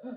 कैसी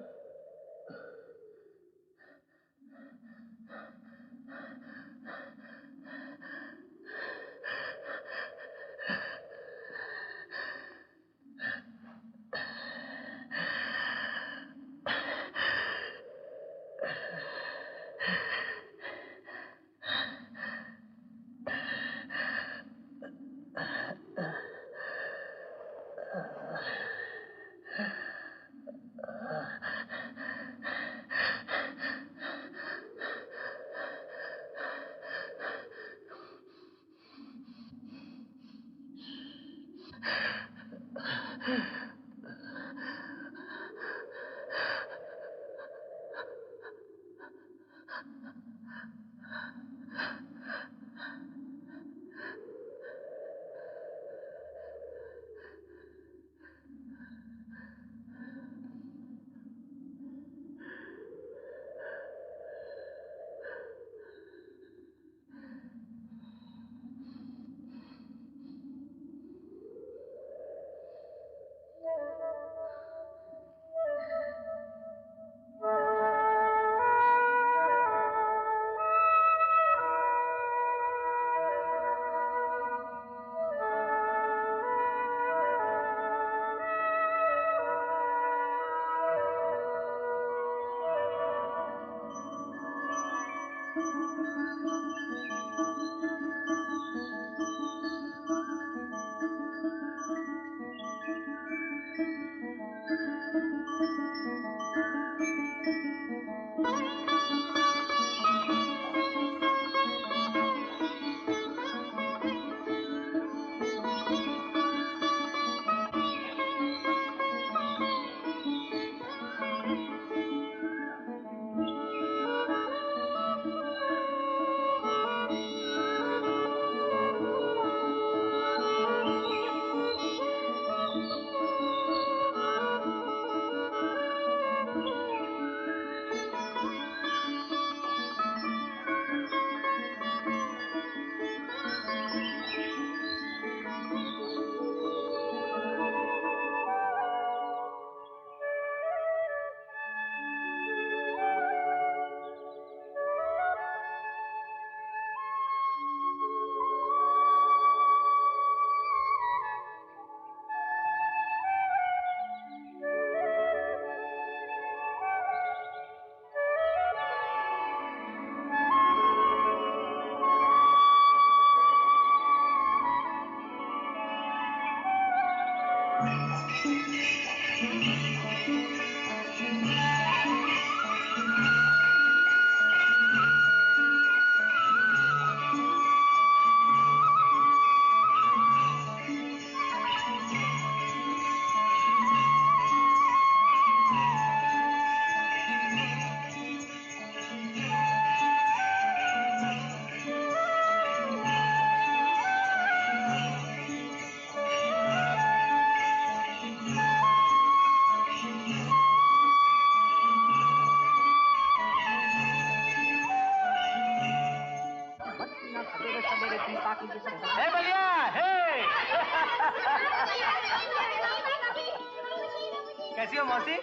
हो मौसी?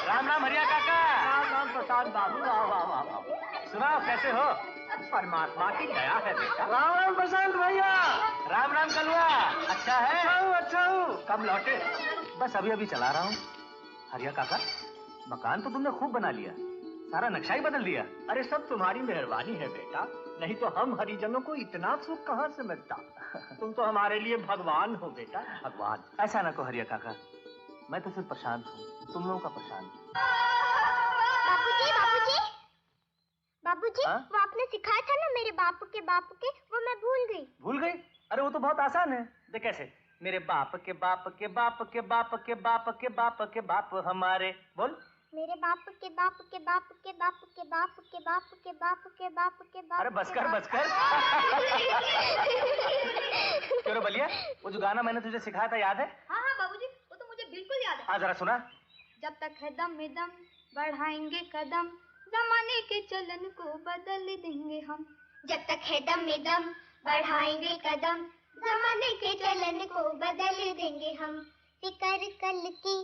राम राम हरिया काका। राम राम प्रसाद बाबू। वाह वाह वाह वाह। सुनाओ कैसे हो? परमात्मा की दया है बेटा। राम राम प्रशांत भैया। राम राम कलुआ। अच्छा है? अच्छा हूँ। कब लौटे? बस अभी अभी चला रहा हूँ। हरिया काका, मकान तो तुमने खूब बना लिया, सारा नक्शा ही बदल दिया। अरे सब तुम्हारी मेहरबानी है बेटा, नहीं तो हम हरिजनों को इतना सुख कहाँ से मिलता। तुम तो हमारे लिए भगवान हो बेटा, भगवान। ऐसा ना कहो हरिया काका, मैं तो सिर्फ प्रशांत हूँ, तुम लोगों का प्रशांत। बाबूजी, बाबूजी, बाबूजी, वो आपने सिखाया था ना मेरे बाप के, वो मैं भूल गई। भूल गई? अरे वो तो बहुत आसान है। देख कैसे, मेरे बाप के बाप के बाप के बाप के बाप के बाप के बाप हमारे। बोल। मेरे बाप के बाप के बाप के बाप के बाप के बाप के बाप के बाप के बाप। अरे बस कर बस कर। क्यों बलिया, वो जो गाना मैंने तुझे सिखाया था याद है? हाँ हाँ बाबूजी, वो तो मुझे बिल्कुल याद है। हाँ जरा सुना। जब तक है दम में दम बढ़ाएंगे कदम, जमाने के चलन को बदल देंगे हम। जब तक है दम में दम बढ़ाएंगे कदम, जमाने के चलन को बदल देंगे हम। फिकर कल की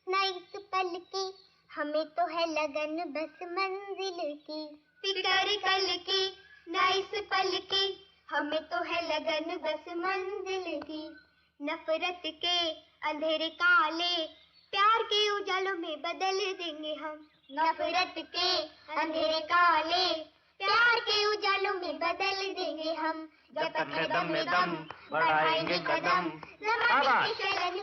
ना इस पल की, हमें तो है लगन बस मंजिल की, फिक्र कल की ना इस पल की। हमें तो है लगन बस मंजिल की, नफरत के अंधेरे काले प्यार के उजालों में बदल देंगे हम। नफरत के अंधेरे काले प्यार के उजालों में बदल देंगे हम। जब तक है दम में दम बढ़ाएंगे कदम।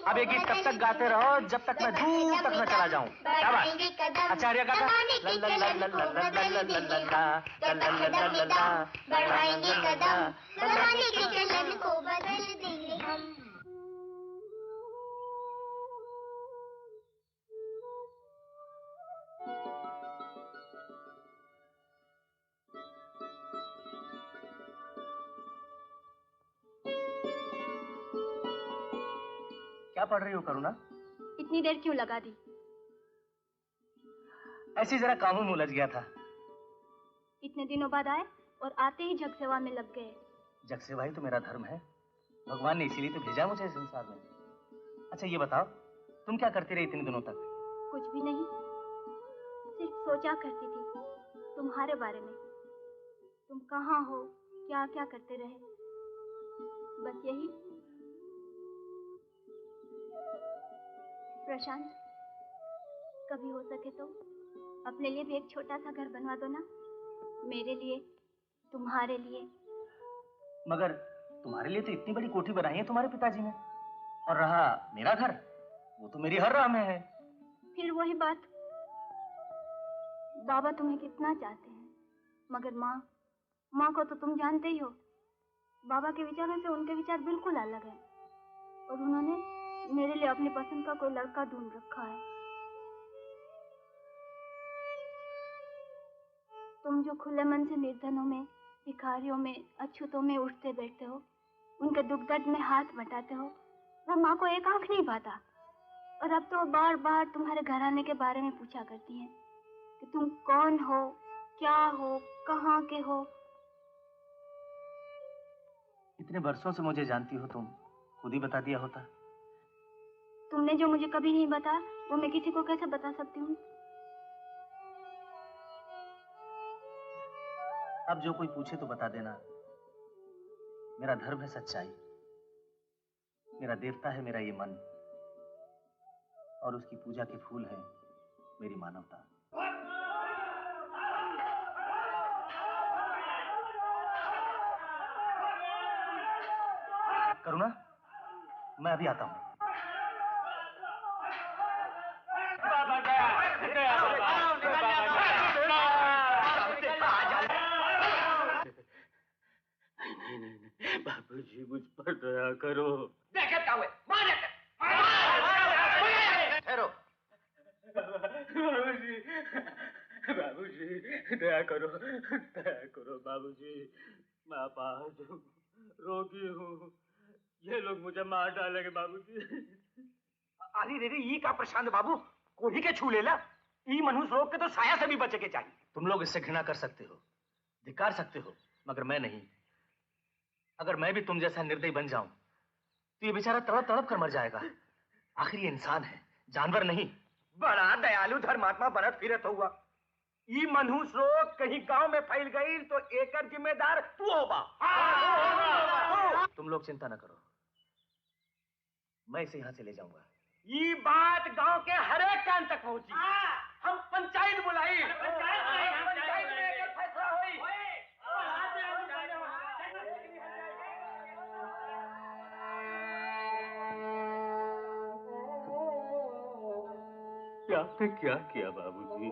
अब एक गीत तब तक गाते रहो जब तक मैं दूर तक न चला जाऊं। आचार्य का बढ़ाएंगे कदम, जमाने के चलन को बदल देंगे हम। क्या पढ़ रही हो करुणा? इतनी देर क्यों लगा दी? ऐसी जरा कामों में उलझ गया था। इतने दिनों बाद आए और आते ही जग सेवा में लग गए। जग सेवा ही तो मेरा धर्म है। भगवान ने इसीलिए तो भेजा मुझे इस संसार में। अच्छा ये बताओ, तुम क्या करती रही इतने दिनों तक? कुछ भी नहीं, सिर्फ सोचा करती थी तुम्हारे बारे में। तुम कहाँ हो, क्या क्या करते रहे, बस यही। प्रशांत, कभी हो सके तो अपने लिए भी एक छोटा सा घर बनवा दो ना। मेरे लिए, तुम्हारे लिए। मगर तुम्हारे लिए तो इतनी बड़ी कोठी बनाई है तुम्हारे पिताजी ने, और रहा मेरा घर, वो तो मेरी हर राह में है। फिर वही बात, बाबा तुम्हें कितना चाहते हैं, मगर माँ को तो तुम जानते ही हो। बाबा के विचारों से उनके विचार बिल्कुल अलग हैं, और उन्होंने मेरे लिए अपनी पसंद का कोई लड़का ढूंढ रखा है। तुम जो खुले मन से निर्धनों में, भिखारियों में, अछूतों में उठते बैठते हो, उनके दुख दर्द में हाथ बटाते हो, वो माँ को एक आंख नहीं पाता। और अब तो बार बार तुम्हारे घर आने के बारे में पूछा करती हैं कि तुम कौन हो, क्या हो, कहाँ के हो। इतने वर्षों से मुझे जानती हो तुम, खुद ही बता दिया होता। तुमने जो मुझे कभी नहीं बताया, वो मैं किसी को कैसे बता सकती हूँ? अब जो कोई पूछे तो बता देना। मेरा धर्म है सच्चाई, मेरा देवता है मेरा ये मन, और उसकी पूजा के फूल है मेरी मानवता। करुणा, मैं अभी आता हूँ। नहीं, बाबूजी मुझ पर दया करो। देखे क्या हुए? मार देते। ठहरो। बाबूजी दया करो बाबूजी। मैं अपाहिज हूँ, रोगी हूँ, ये लोग मुझे मार डालेंगे बाबूजी। अरे रे ये का प्रशांत बाबू, कोही के छू लेला। ई मनुष्य रोग के तो साया से भी बचे के चाहिए। तुम लोग इससे घृणा कर सकते हो, धिक्कार सकते हो, मगर मैं नहीं। अगर मैं भी तुम जैसा निर्दयी बन जाऊं तो ये बेचारा तड़प तड़प कर मर जाएगा। आखिर ये इंसान है, जानवर नहीं। बड़ा दयालु धर्मात्मा बनत फिरत हुआ। ई मनुष्य रोग कहीं गांव में फैल गई तो एकर जिम्मेदार तू होगा। तुम लोग चिंता न करो, मैं इसे यहाँ से ले जाऊंगा। ये बात गांव के हर एक कान तक पहुंची। हम पंचायत बुलाई, पंचायत में एकर फैसला होई। आपने क्या किया बाबूजी?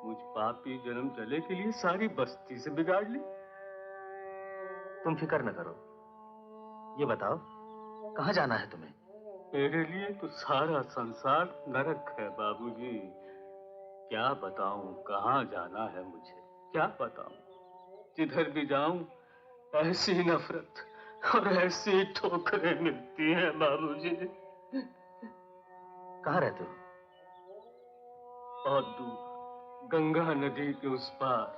मुझ पापी जन्म चले के लिए सारी बस्ती से बिगाड़ ली। तुम फिक्र न करो। ये बताओ, कहाँ जाना है तुम्हें? मेरे लिए तो सारा संसार नरक है बाबूजी। क्या बताऊं कहाँ जाना है मुझे, क्या बताऊं? जिधर भी जाऊं ऐसी नफरत और ऐसी ठोकरें मिलती हैं बाबूजी। कहाँ रहते हो? और दूर गंगा नदी के उस पार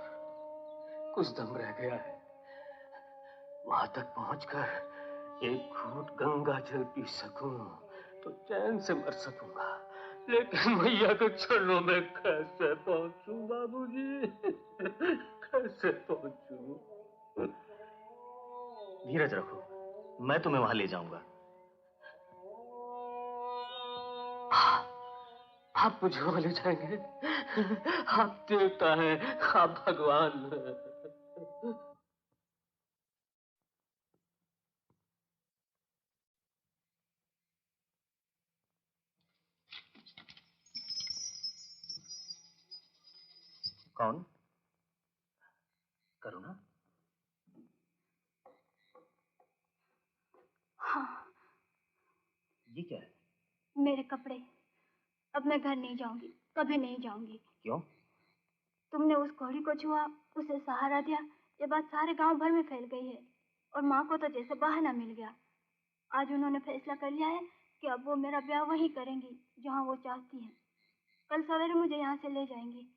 कुछ दम रह गया है। वहां तक पहुंचकर एक घूंट गंगा जल पी सकूं तो चैन से मर सकूंगा, लेकिन मैया के चरणों में कैसे पहुंचूं बाबूजी? कैसे पहुंचूं? धीरज रखो, मैं तुम्हें वहां ले जाऊंगा। आप मुझे वहां ले जाएंगे? आप देवता हैं, आप भगवान हैं। कौन? करुणा? हाँ। ये क्या है? मेरे कपड़े। अब मैं घर नहीं जाऊंगी, कभी नहीं जाऊंगी। क्यों? तुमने उस घोड़ी को छुआ, उसे सहारा दिया, ये बात सारे गांव भर में फैल गई है। और माँ को तो जैसे बहाना मिल गया। आज उन्होंने फैसला कर लिया है कि अब वो मेरा ब्याह वहीं करेंगी जहाँ वो चाहती हैं। कल सवेरे मुझे यहाँ से ले जाएंगी।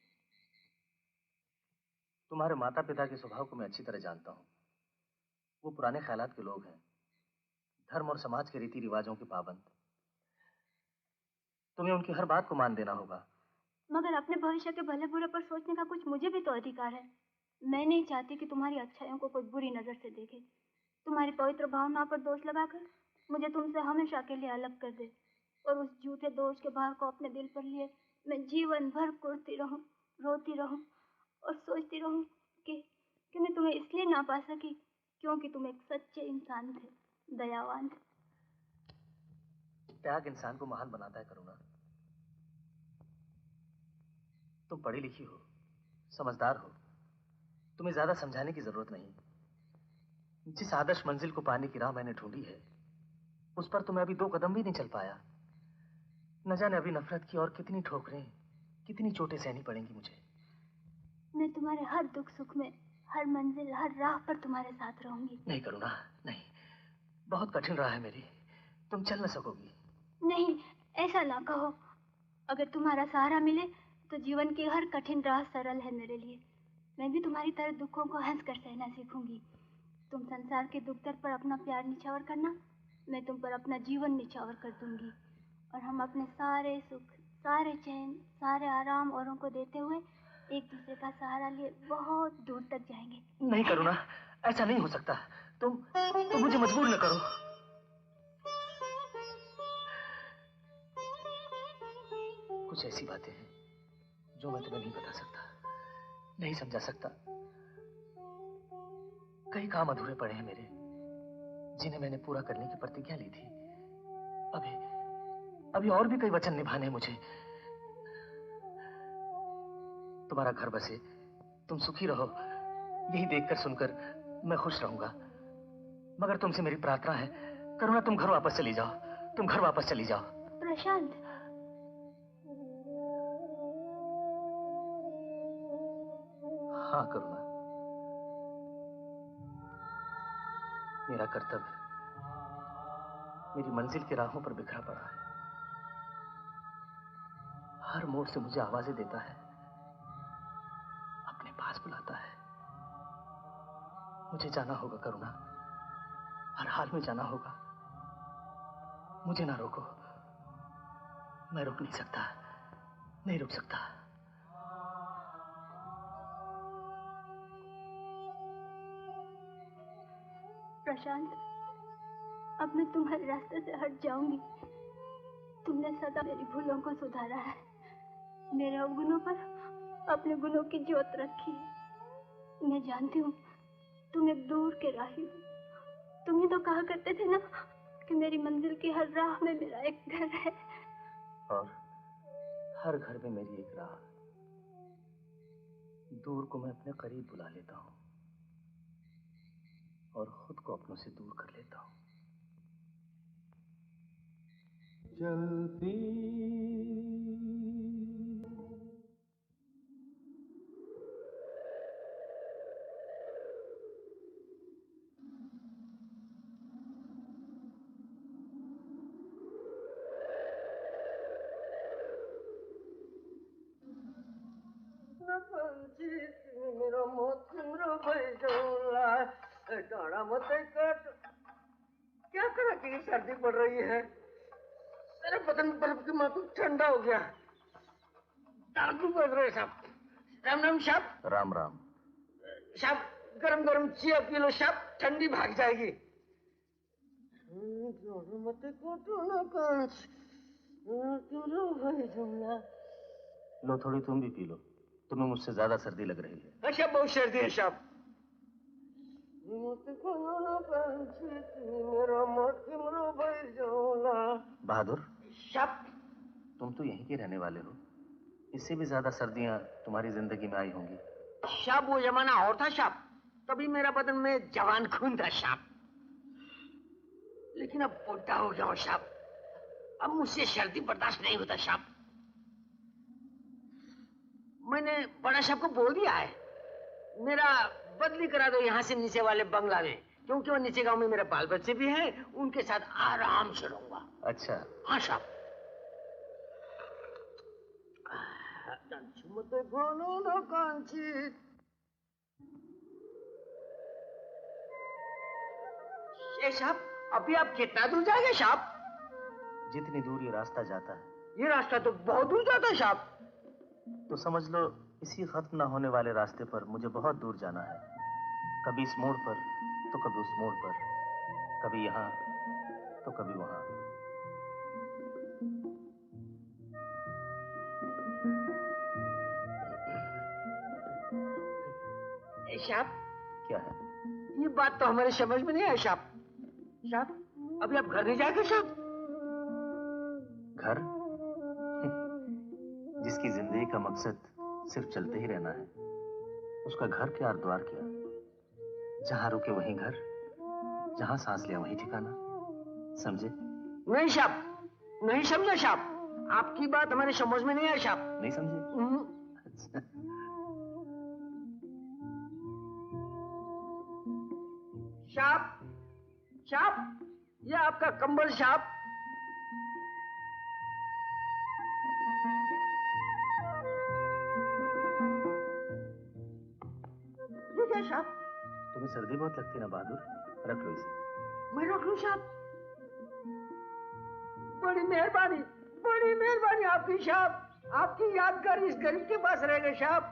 तुम्हारे माता पिता के स्वभाव को मैं अच्छी तरह जानता हूँ। वो पुराने ख्यालात के लोग हैं, धर्म और समाज के रीति रिवाजों के पाबंद। तुम्हें उनकी हर बात को मान देना होगा। मगर अपने भविष्य के भले बुरे पर सोचने का कुछ मुझे भी तो अधिकार है। मैं नहीं चाहती कि तुम्हारी अच्छाइयों को कोई बुरी नजर से देखे। तुम्हारी पवित्र भावना पर दोष लगाकर मुझे तुमसे हमेशा के लिए अलग कर दे और उस झूठे दोष के भार को अपने दिल पर लिए मैं जीवन भर कुड़ती रहूं, रोती रहूं और सोचती रहूं कि मैं तुम्हें इसलिए ना पा सकी क्योंकि तुम एक सच्चे इंसान थे, दयावान थे। त्याग इंसान को महान बनाता है करुणा। तुम पढ़ी लिखी हो, समझदार हो, तुम्हें ज्यादा समझाने की जरूरत नहीं। जिस आदर्श मंजिल को पाने की राह मैंने ढूंढी है, उस पर तो मैं अभी 2 कदम भी नहीं चल पाया। न जाने अभी नफरत की और कितनी ठोकरें, कितनी चोटें सहनी पड़ेंगी मुझे। मैं तुम्हारे हर दुख सुख में, हर मंजिल, हर राह पर तुम्हारे साथ रहूंगी। नहीं करुणा, नहीं। बहुत कठिन राह है मेरी, तुम चल न सकोगी। नहीं, ऐसा ना कहो। अगर तुम्हारा सहारा मिले तो जीवन की हर कठिन राह सरल है मेरे लिए। मैं भी तुम्हारी तरह दुखों को हंसकर सहना सीखूंगी। तुम संसार के दुख दर्द पर अपना प्यार निछावर करना, मैं तुम पर अपना जीवन निछावर कर दूंगी। और हम अपने सारे सुख, सारे चैन, सारे आराम औरों को देते हुए एक दूसरे का सहारा लिए बहुत दूर तक जाएंगे। नहीं करुणा, ऐसा नहीं हो सकता। तुम मुझे मजबूर न करो। कुछ ऐसी बातें हैं जो मैं तुम्हें नहीं बता सकता, नहीं समझा सकता। कई काम अधूरे पड़े हैं मेरे, जिन्हें मैंने पूरा करने की प्रतिज्ञा ली थी। अभी और भी कई वचन निभाने हैं मुझे। तुम्हारा घर बसे, तुम सुखी रहो, यही देखकर सुनकर मैं खुश रहूंगा। मगर तुमसे मेरी प्रार्थना है करुणा, तुम घर वापस चली जाओ। तुम घर वापस चली जाओ। प्रशांत, हाँ करुणा, मेरा कर्तव्य मेरी मंजिल की राहों पर बिखरा पड़ा है। हर मोड़ से मुझे आवाजें देता है, अपने पास बुलाता है। मुझे जाना होगा करुणा, हर हाल में जाना होगा। मुझे ना रोको, मैं रुक नहीं सकता, नहीं रुक सकता। प्रशांत, अब मैं तुम्हारे रास्ते से हट जाऊंगी। तुमने सदा मेरी भूलों को सुधारा है, मेरे अवगुणों पर अपने गुणों की जोत रखी है। मैं जानती हूँ तुम एक दूर के राही हो। तुम ही तो कहा करते थे ना कि मेरी मंजिल की हर राह में मेरा एक घर है। और हर घर में मेरी एक राह। दूर को मैं अपने करीब बुला लेता हूँ और खुद को अपनों से दूर कर लेता हूँ। जल्दी क्या करा कि सर्दी पड़ रही है? अरे बदन बर्फ के माफक ठंडा हो गया। टांगू बज रहे साहब। राम राम साहब। राम राम। साहब गरम गरम चिया पी लो साहब, ठंडी भाग जाएगी। लो थोड़ी तुम भी पी लो, तुम्हें मुझसे ज्यादा सर्दी लग रही है। अच्छा बहुत सर्दी है साहब। बहादुर साहब तुम तो यहीं के रहने वाले हो, इससे भी ज्यादा सर्दियां तुम्हारी जिंदगी में आई होंगी। साहब वो जमाना और था साहब, तभी मेरा बदन में जवान खून था साहब, लेकिन अब बुढ़ा हो गया हूँ साहब, अब मुझसे सर्दी बर्दाश्त नहीं होता साहब। मैंने बड़ा साहब को बोल दिया है, मेरा बदली करा दो यहाँ से नीचे वाले बंगला में, क्योंकि वो नीचे गांव में मेरे बाल बच्चे भी हैं, उनके साथ आराम से रहूंगा। अच्छा। हाँ साहब। साहब अभी आप कितना दूर जाएंगे साहब? जितनी दूर ये रास्ता जाता है। ये रास्ता तो बहुत दूर जाता है साहब। तो समझ लो इसी खत्म न होने वाले रास्ते पर मुझे बहुत दूर जाना है, कभी इस मोड़ पर तो कभी उस मोड़ पर, कभी यहाँ तो कभी वहाँ। साहब क्या है? ये बात तो हमारे समझ में नहीं है साहब। साहब अभी आप घर नहीं जाएंगे साहब? घर? जिसकी जिंदगी का मकसद सिर्फ चलते ही रहना है, उसका घर क्या और द्वार क्या? जहां रुके वहीं घर, जहां सांस लिया वहीं ठिकाना। समझे? नहीं साहब, नहीं समझा साहब, आपकी बात हमारे समझ में नहीं है साहब। नहीं समझे? अच्छा। साहब, साहब ये आपका कंबल साहब। ये क्या साहब? तुम्हें सर्दी बहुत लगती है ना बहादुर, रख लो इसे। मैं रख लूं साहब? बड़ी मेहरबानी आपकी साहब, आपकी यादगार इस गरीब के पास रह गए साहब।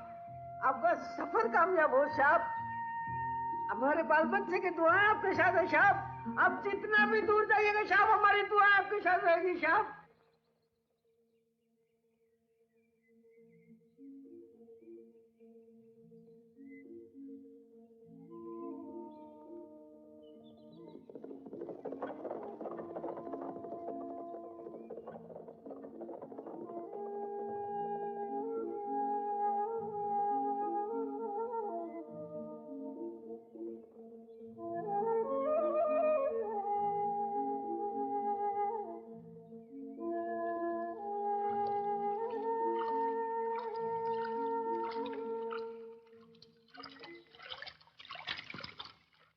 आपका सफर कामयाब हो साहब। हमारे बाल बच्चे की दुआएं आपके साथ है साहब। आप जितना भी दूर जाइएगा साहब, हमारी दुआएं आपके साथ रहेगी साहब।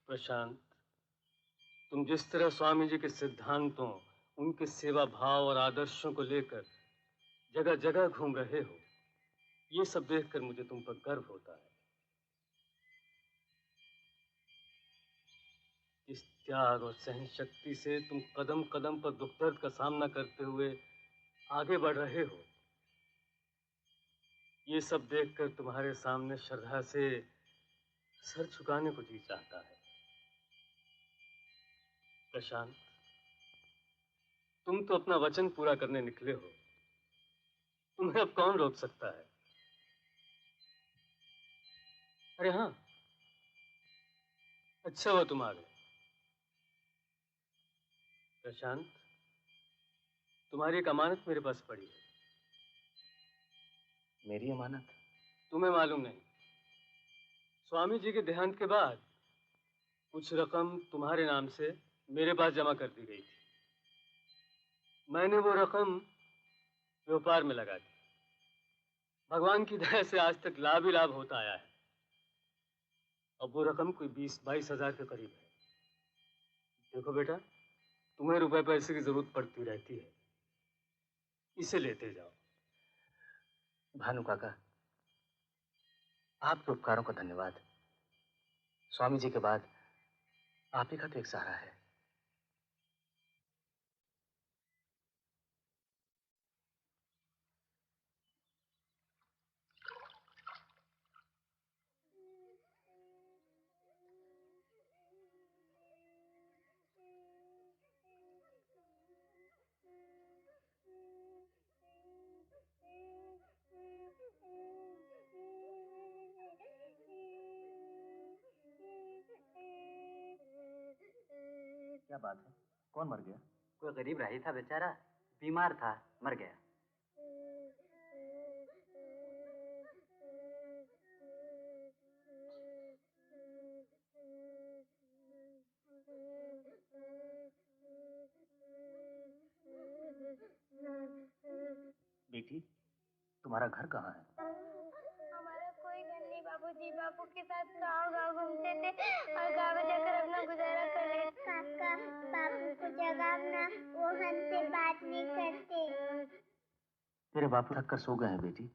प्रशांत, तुम जिस तरह स्वामी जी के सिद्धांतों, उनके सेवा भाव और आदर्शों को लेकर जगह जगह घूम रहे हो, ये सब देखकर मुझे तुम पर गर्व होता है। इस त्याग और सहन शक्ति से तुम कदम कदम पर दुख दर्द का सामना करते हुए आगे बढ़ रहे हो, ये सब देखकर तुम्हारे सामने श्रद्धा से सर झुकाने को जी चाहता है। प्रशांत, तुम तो अपना वचन पूरा करने निकले हो, तुम्हें अब कौन रोक सकता है? अरे हाँ, अच्छा हुआ तुम आ गए। प्रशांत, तुम्हारी एक अमानत मेरे पास पड़ी है। मेरी अमानत? तुम्हें मालूम नहीं, स्वामी जी के देहांत के बाद कुछ रकम तुम्हारे नाम से मेरे पास जमा कर दी गई थी। मैंने वो रकम व्यापार में लगा दी। भगवान की दया से आज तक लाभ ही लाभ होता आया है। अब वो रकम कोई 20-22 हजार के करीब है। देखो बेटा, तुम्हें रुपए पैसे की जरूरत पड़ती रहती है, इसे लेते जाओ। भानु काका, आपके उपकारों का धन्यवाद। स्वामी जी के बाद आप ही का तो एक सहारा है। क्या बात है? कौन मर गया? कोई गरीब राही था बेचारा, बीमार था, मर गया। बेटी, तुम्हारा घर कहाँ है? हमारा कोई घर नहीं बाबूजी। बापू के साथ गाँव घूमते थे और गाँव में जाकर अपना गुजारा कर लेते। काका, बापू को जगाना, वो हमसे बात नहीं करते। तेरे बापू थक कर सो गए हैं बेटी।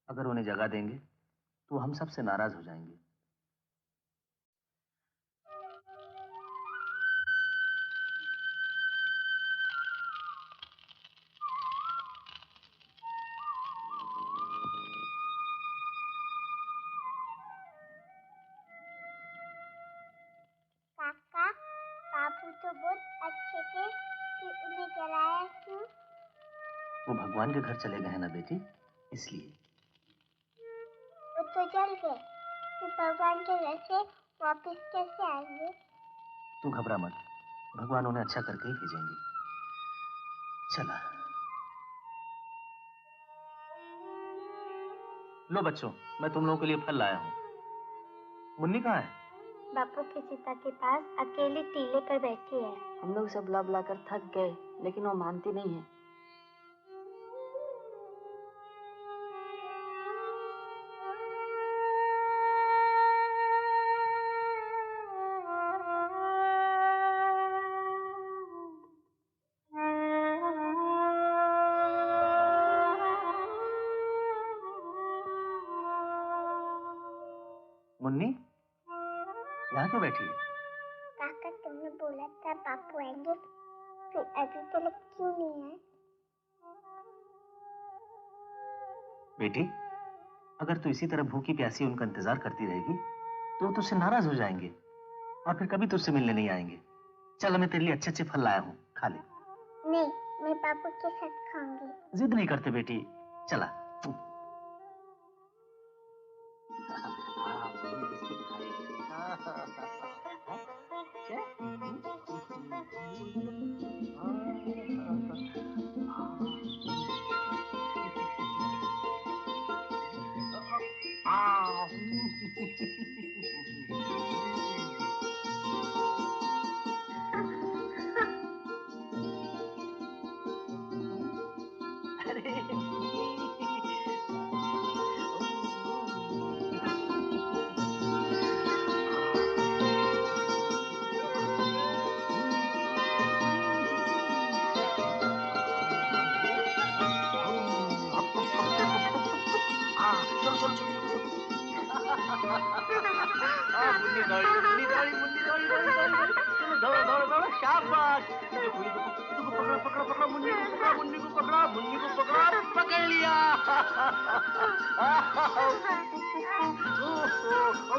अगर उन्हें जगा देंगे तो हम सबसे नाराज हो जाएंगे। काका, बापू तो बहुत अच्छे थे, फिर उन्हें जलाया क्यों? वो भगवान के घर चले गए हैं ना बेटी, इसलिए। वो तो जल गए, फिर भगवान के घर से वापस कैसे आएंगे? तू घबरा मत, भगवान उन्हें अच्छा करके ही भेजेंगे। चला। लो बच्चों, मैं तुम लोगों के लिए फल लाया हूँ। मुन्नी कहाँ है? बापू की चिता के पास अकेली टीले पर बैठी है। हम लोग सब बुला बुला कर थक गए, लेकिन वो मानती नहीं है। मुन्नी, यहाँ क्यों बैठी है? काका, तुमने बोला था बापू आएंगे, फिर अभी तक क्यों नहीं आए? बेटी, अगर तू इसी तरह भूखी प्यासी उनका इंतजार करती रहेगी तो वो तुझसे नाराज हो जाएंगे और फिर कभी तुझसे मिलने नहीं आएंगे। चल, मैं तेरे लिए अच्छे अच्छे फल लाया हूँ, खा ले। नहीं, मैं बापू के साथ खाऊंगी। जिद नहीं करते बेटी, चला। शाबाश, पकड़ो पकड़ो पकड़ो, मुन्नी को पकड़ो, मुन्नी को पकड़ो, मुन्नी को पकड़ो, पकड़ लिया।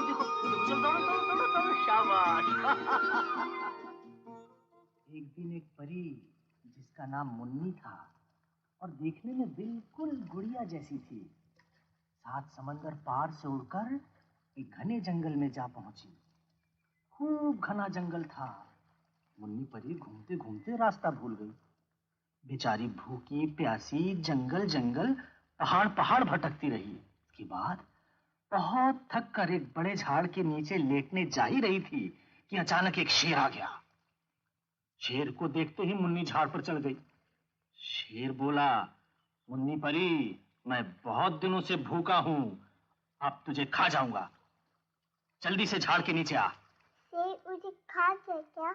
देखो, चल दौड़ो दौड़ो दौड़ो दौड़ो, शाबाश। एक दिन एक परी जिसका नाम मुन्नी था और देखने में बिल्कुल गुड़िया जैसी थी, 7 समंदर पार से उड़कर एक घने जंगल में जा पहुंची। खूब घना जंगल था। मुन्नी परी घूमते घूमते रास्ता भूल गई। बेचारी भूखी प्यासी जंगल जंगल पहाड़ पहाड़ भटकती रही। इसके बाद बहुत थक कर एक बड़े झाड़ के नीचे लेटने जा ही रही थी कि अचानक एक शेर आ गया। शेर को देखते ही मुन्नी झाड़ पर चढ़ गई। शेर बोला, मुन्नी परी, मैं बहुत दिनों से भूखा हूं, अब तुझे खा जाऊंगा, जल्दी से झाड़ के नीचे आ। शेर मुझे खा जाए क्या?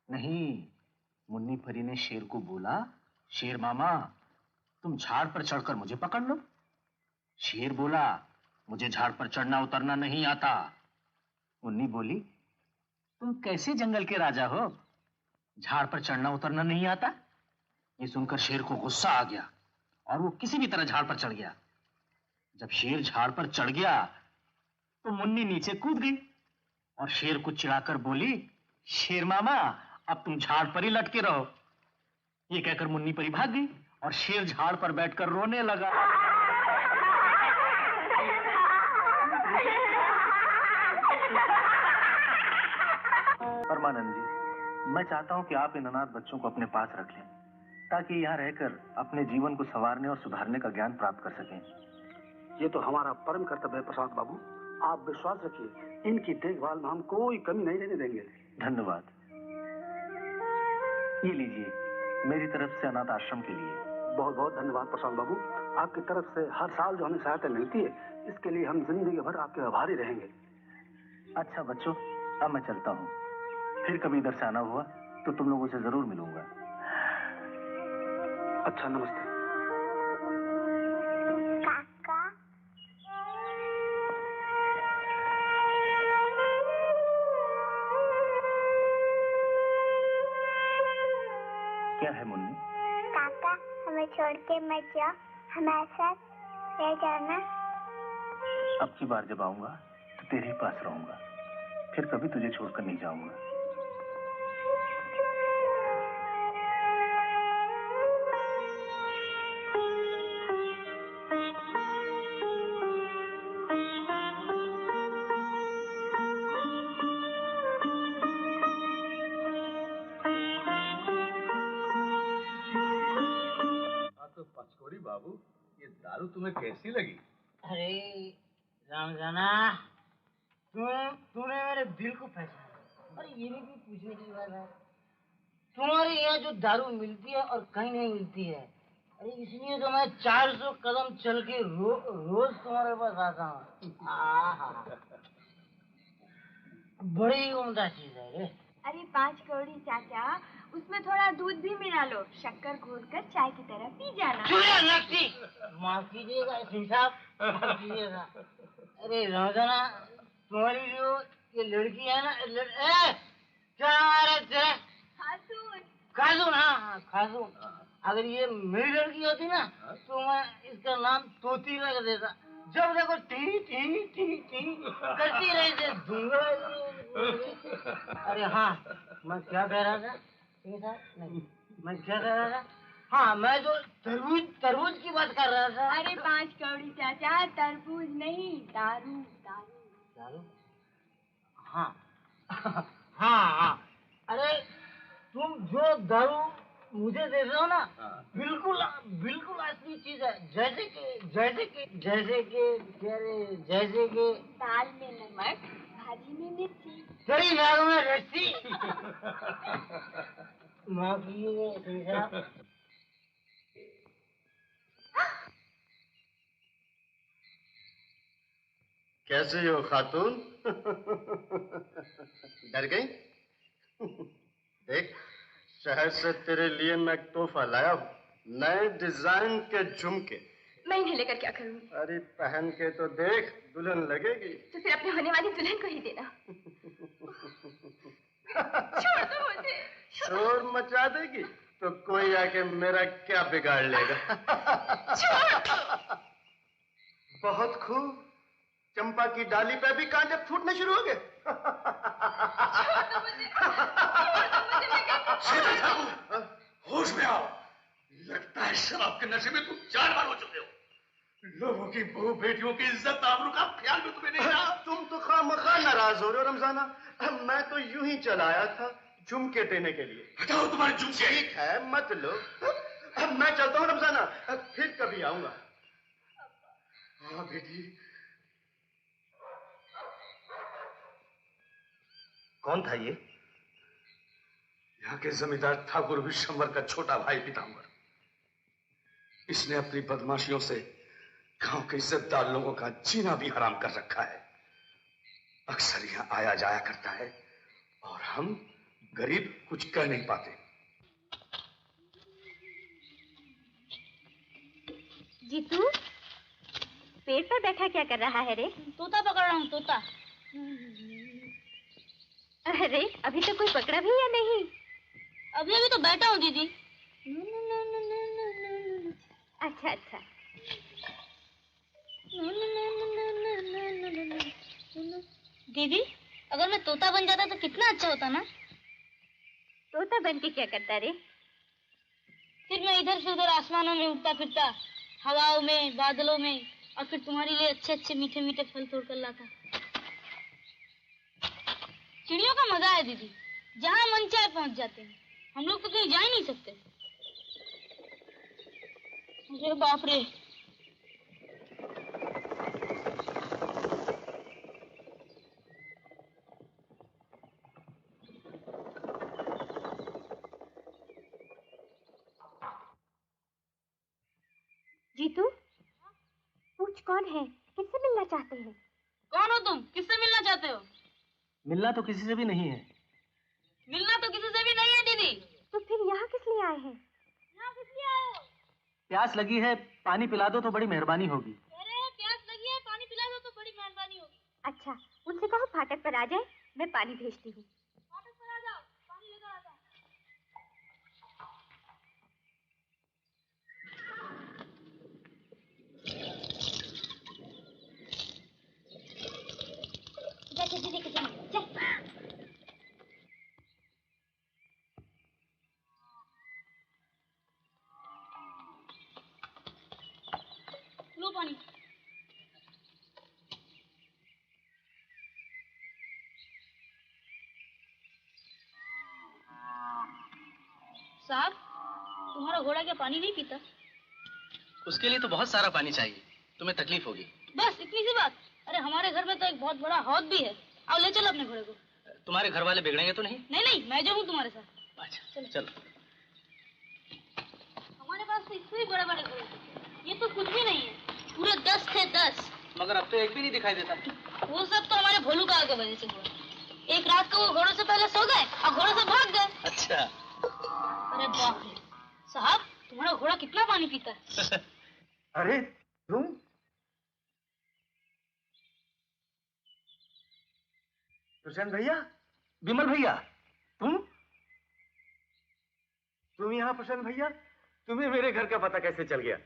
नहीं, मुन्नी परी ने शेर को बोला, शेर मामा, तुम झाड़ पर चढ़कर मुझे पकड़ लो। शेर बोला, मुझे झाड़ पर चढ़ना उतरना नहीं आता। मुन्नी बोली, तुम कैसे जंगल के राजा हो, झाड़ पर चढ़ना उतरना नहीं आता? ये सुनकर शेर को गुस्सा आ गया और वो किसी भी तरह झाड़ पर चढ़ गया। जब शेर झाड़ पर चढ़ गया तो मुन्नी नीचे कूद गई और शेर को चिढ़ाकर बोली, शेर मामा, अब तुम झाड़ पर ही लटके रहो। ये कहकर मुन्नी परी भाग गई और शेर झाड़ पर बैठकर रोने लगा। परमानंद जी, मैं चाहता हूं कि आप इन अनाथ बच्चों को अपने पास रख लें, ताकि यहाँ रहकर अपने जीवन को संवारने और सुधारने का ज्ञान प्राप्त कर सकें। ये तो हमारा परम कर्तव्य है प्रशांत बाबू। आप विश्वास रखिए, इनकी देखभाल में हम कोई कमी नहीं रहने देंगे। धन्यवाद। ये लीजिए, मेरी तरफ से अनाथ आश्रम के लिए। बहुत बहुत धन्यवाद प्रशांत बाबू। आपकी तरफ से हर साल जो हमें सहायता मिलती है, इसके लिए हम जिंदगी भर आपके आभारी रहेंगे। अच्छा बच्चों, अब मैं चलता हूँ। फिर कभी इधर से आना हुआ तो तुम लोगों से जरूर मिलूंगा। अच्छा, नमस्ते। काका, क्या है मुन्नी? काका हमें छोड़ के मत जाओ, हमारे साथ रह जाना। अब की बार जब आऊंगा तो तेरे ही पास रहूंगा, फिर कभी तुझे छोड़कर नहीं जाऊंगा। तो पचकोड़ी बाबू, ये दारू तुम्हें कैसी लगी? अरे रामजाना, तूने मेरे दिल को पहचाना। अरे ये भी पूछने की बात है, तुम्हारे यहाँ जो दारू मिलती है और कहीं नहीं मिलती है, अरे इसलिए तो मैं 400 कदम चल के रोज तुम्हारे पास आता हूँ। बड़ी उम्दा चीज है रे। अरे 5 कौड़ी चाचा, उसमें थोड़ा दूध भी मिला लो, शक्कर घोलकर चाय की तरह पी जाना। माफ कीजिएगा सिंह साहब, माफ कीजिएगा। अरे रामजाना, तुम्हारी जो ये लड़की है ना, क्या नाम है तेरा? खातून। खातून, हाँ खातून। अगर ये मेरी लड़की होती ना तो मैं इसका नाम तोती रख देता। जब देखो टी टी टी टी करती रही थी, दूंगा। अरे हाँ, मैं क्या कह रहा था? नहीं, मैं क्या कह रहा था? हाँ, मैं जो तरबूज की बात कर रहा था। अरे 5 कौड़ी चाचा, तरबूज नहीं, दारू दारू दारू। हाँ हाँ हाँ, अरे तुम जो दारू मुझे दे रहे हो ना, बिल्कुल बिल्कुल असली चीज है। जैसे कि दाल में नमक, भाजी में मिर्ची, तेरी नाक में रस्सी। माफ कीजिएगा। कैसे हो खातून? डर गई? देख, शहर से तेरे लिए मैं एक तोहफा लाया हूँ, नए डिजाइन के झुमके। मैं इन्हें लेकर क्या करूँ? अरे पहन के तो देख, दुल्हन लगेगी। तो फिर अपने होने वाली दुल्हन को ही देना। छोड़ दो मुझे। शोर मचा देगी तो कोई आके मेरा क्या बिगाड़ लेगा? बहुत खूब। चंपा की डाली पे भी कांटे फूटने शुरू हो गए। होश में आओ, लगता है शराब के नशे में तुम 4 बार हो चुके हो। लोगों की बहू बेटियों की इज्जत आबरू का ख्याल भी तुम्हें नहीं रहा। तुम तो खामखा नाराज हो रहे हो रमजाना। मैं तो यूं ही चला आया था झुमके देने के लिए। हटाओ तुम्हारे झुमके। ठीक है, मत लो। अब मैं चलता हूँ रमजाना, फिर कभी आऊंगा। हाँ बेटी। कौन था ये? यहाँ के जमींदार ठाकुर विश्वंभर का छोटा भाई पीताम्बर। इसने अपनी बदमाशियों से गांव के इज्जतदार लोगों का जीना भी हराम कर रखा है। अक्सर यहाँ आया जाया करता है और हम गरीब कुछ कह नहीं पाते। जीतू, पेड़ पर बैठा क्या कर रहा है रे? तोता पकड़ रहा हूँ, तोता। अरे अभी तो कोई पकड़ा भी या नहीं? अभी तो बैठा हूँ दीदी। अच्छा अच्छा। दीदी, अगर मैं तोता बन जाता तो कितना अच्छा होता ना। तोता बन के क्या करता रे? फिर मैं इधर से उधर आसमानों में उड़ता फिरता, हवाओं में, बादलों में, और फिर तुम्हारे लिए अच्छे अच्छे मीठे मीठे फल तोड़ कर लाता। चिड़ियों का मजा है दीदी। जहाँ मन चाहे पहुँच जाते हैं। हम लोग तो कहीं जा ही नहीं सकते। अरे बाप रे। जीतू, पूछ कौन है, किससे मिलना चाहते हैं? कौन हो तुम? किससे मिलना चाहते हो? मिलना तो किसी से भी नहीं है। मिलना तो किसी से भी नहीं है दीदी। तो फिर यहाँ किस लिए आए हैं? यहाँ किस लिए आए हो? प्यास लगी है, पानी पिला दो तो बड़ी मेहरबानी होगी। अरे प्यास लगी है, पानी पिला दो तो बड़ी मेहरबानी होगी। अच्छा, उनसे कहो फाटक पर आ जाए, मैं पानी भेजती हूँ। फाटक पर आ जाओ, पानी लेकर आ जाओ। दीदी के सामने चल। लो पानी। साहब, तुम्हारा घोड़ा क्या पानी नहीं पीता? उसके लिए तो बहुत सारा पानी चाहिए, तुम्हें तकलीफ होगी। बस इतनी सी बात? अरे हमारे घर में तो एक बहुत बड़ा हौद भी है। आओ ले चलो अपने घोड़े को। तुम्हारे घर वाले बिगड़ेंगे तो नहीं? नहीं नहीं, मैं जो हूँ तुम्हारे साथ। अच्छा चलो चलो। हमारे पास तो इससे भी बड़े बड़े घोड़े थे, ये तो कुछ भी नहीं है। पूरे 10 थे 10। मगर अब तो एक भी नहीं दिखाई देता। वो सब तो हमारे भोलू का के वजह से हुआ। एक रात को वो घोड़ों से पहले सो गए और घोड़ों से भाग गए। अच्छा। अरे बाप रे साहब, तुम्हारा घोड़ा कितना पानी पीता है? अरे तुम प्रशांत भैया, विमल भैया, तुम यहाँ प्रशांत भैया, तुम्हें मेरे घर का पता कैसे चल गया?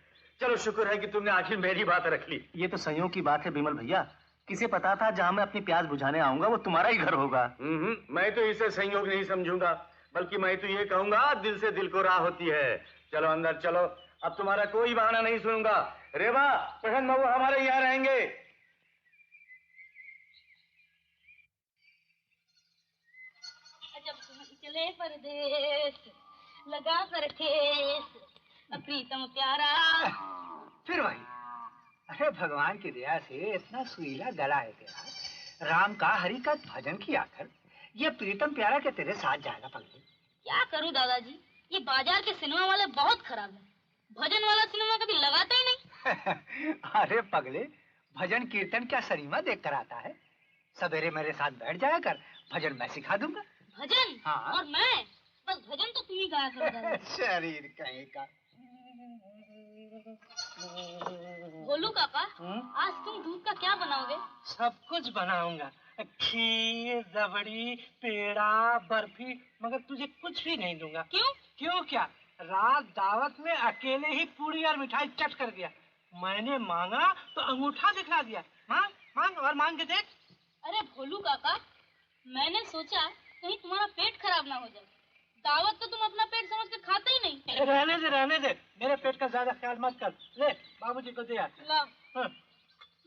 चलो शुक्र है कि तुमने आखिर मेरी बात रख ली। ये तो संयोग की बात है विमल भैया। किसे पता था जहाँ मैं अपनी प्यास बुझाने आऊंगा वो तुम्हारा ही घर होगा। मैं तो इसे संयोग नहीं समझूंगा, बल्कि मैं तो ये कहूंगा दिल से दिल को राह होती है। चलो अंदर चलो, अब तुम्हारा कोई बहाना नहीं सुनूंगा। रेवा, प्रशांत बाबू हमारे यहाँ रहेंगे। जब तुम चले परदेस लगा कर ठेस प्रीतम प्यारा। फिर वही, अरे भगवान की दया से इतना सुरीला गला है तेरा। राम का हरि का भजन किया कर, ये प्रीतम प्यारा के तेरे साथ जाएगा पगले। क्या करूं दादाजी, ये बाजार के सिनेमा वाले बहुत खराब है। भजन वाला सिनेमा कभी लगाते ही नहीं। अरे पगले, भजन कीर्तन क्या सनीमा देख कर आता है? सवेरे मेरे साथ बैठ जाया कर, भजन मैं सिखा दूंगा। भजन? हाँ। और मैं? बस भजन तो तुम ही गाया करो दादाजी। शरीर कहीं का। भोलू काका, आज तुम दूध का क्या बनाओगे? सब कुछ बनाऊंगा, खीर, रबड़ी, पेड़ा, बर्फी, मगर तुझे कुछ भी नहीं दूंगा। क्यों? क्यों क्या? रात दावत में अकेले ही पूरी और मिठाई चट कर दिया। मैंने मांगा तो अंगूठा दिखला दिया। मांग मांग और मांग के देख। अरे भोलू काका, मैंने सोचा कहीं तुम्हारा पेट खराब ना हो जाए। दावत तो तुम अपना पेट समझ कर खाते ही नहीं। रहने दे, मेरे पेट का ज्यादा ख्याल मत कर। ले बाबूजी को दे।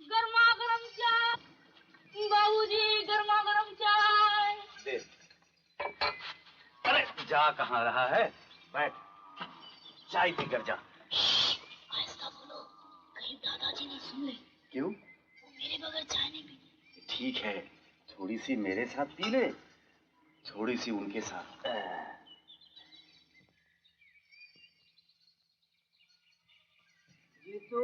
गर्मा गर्म चाय बाबूजी, गर्मा गर्म चाय दे। अरे जा कहाँ रहा है, बैठ, चाय पीकर जा। ऐसा बोलो, कहीं दादाजी ना सुन ले। क्यों? मेरे बगैर चाय नहीं पीते। ठीक है, थोड़ी सी मेरे साथ पी ले, थोड़ी सी उनके साथ। तो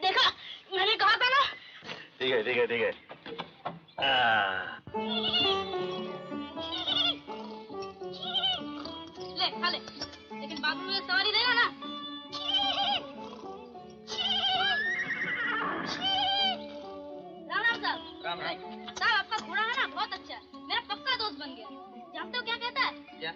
देखा, मैंने कहा था ना। ठीक है ठीक है ठीक है। ले खा ले, लेकिन बाद में सवारी देगा ना। राम राम साहब। राम राम साहब, आपका घोड़ा है ना बहुत अच्छा है, मेरा पक्का दोस्त बन गया। जानते हो क्या कहता है? क्या?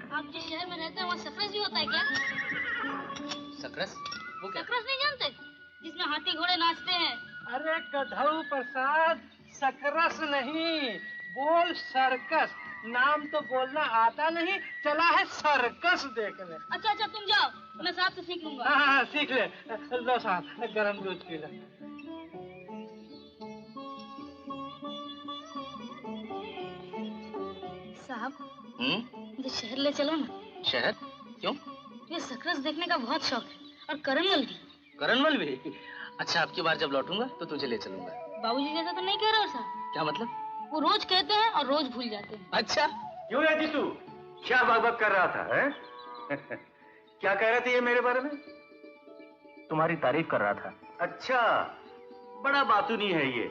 आप जिस शहर में रहते हैं वहाँ सकरस भी होता है क्या? सकरस? वो क्या? सकरस नहीं जानते, जिसमें हाथी घोड़े नाचते हैं? अरे गधऊ प्रसाद, सकरस नहीं, बोल सर्कस। नाम तो बोलना आता नहीं, चला है सर्कस देखने। अच्छा अच्छा तुम जाओ, मैं साहब से सीख लूंगा। हाँ सीख ले। लो साहब गरम दूध पी लो। साहब मुझे शहर ले चलो ना। शहर? क्यों? ये सर्कस देखने का बहुत शौक है, और करणमल भी। करणमल भी? अच्छा, अब की बार जब लौटूंगा तो तुझे ले चलूंगा। बाबूजी जैसा तो नहीं कह रहे हो साहब? क्या मतलब? वो रोज कहते हैं और रोज भूल जाते हैं। अच्छा, क्यों रहती तू? क्या बकबक कर रहा था है? क्या कह रहे थे ये मेरे बारे में? तुम्हारी तारीफ कर रहा था। अच्छा, बड़ा बातूनी है ये।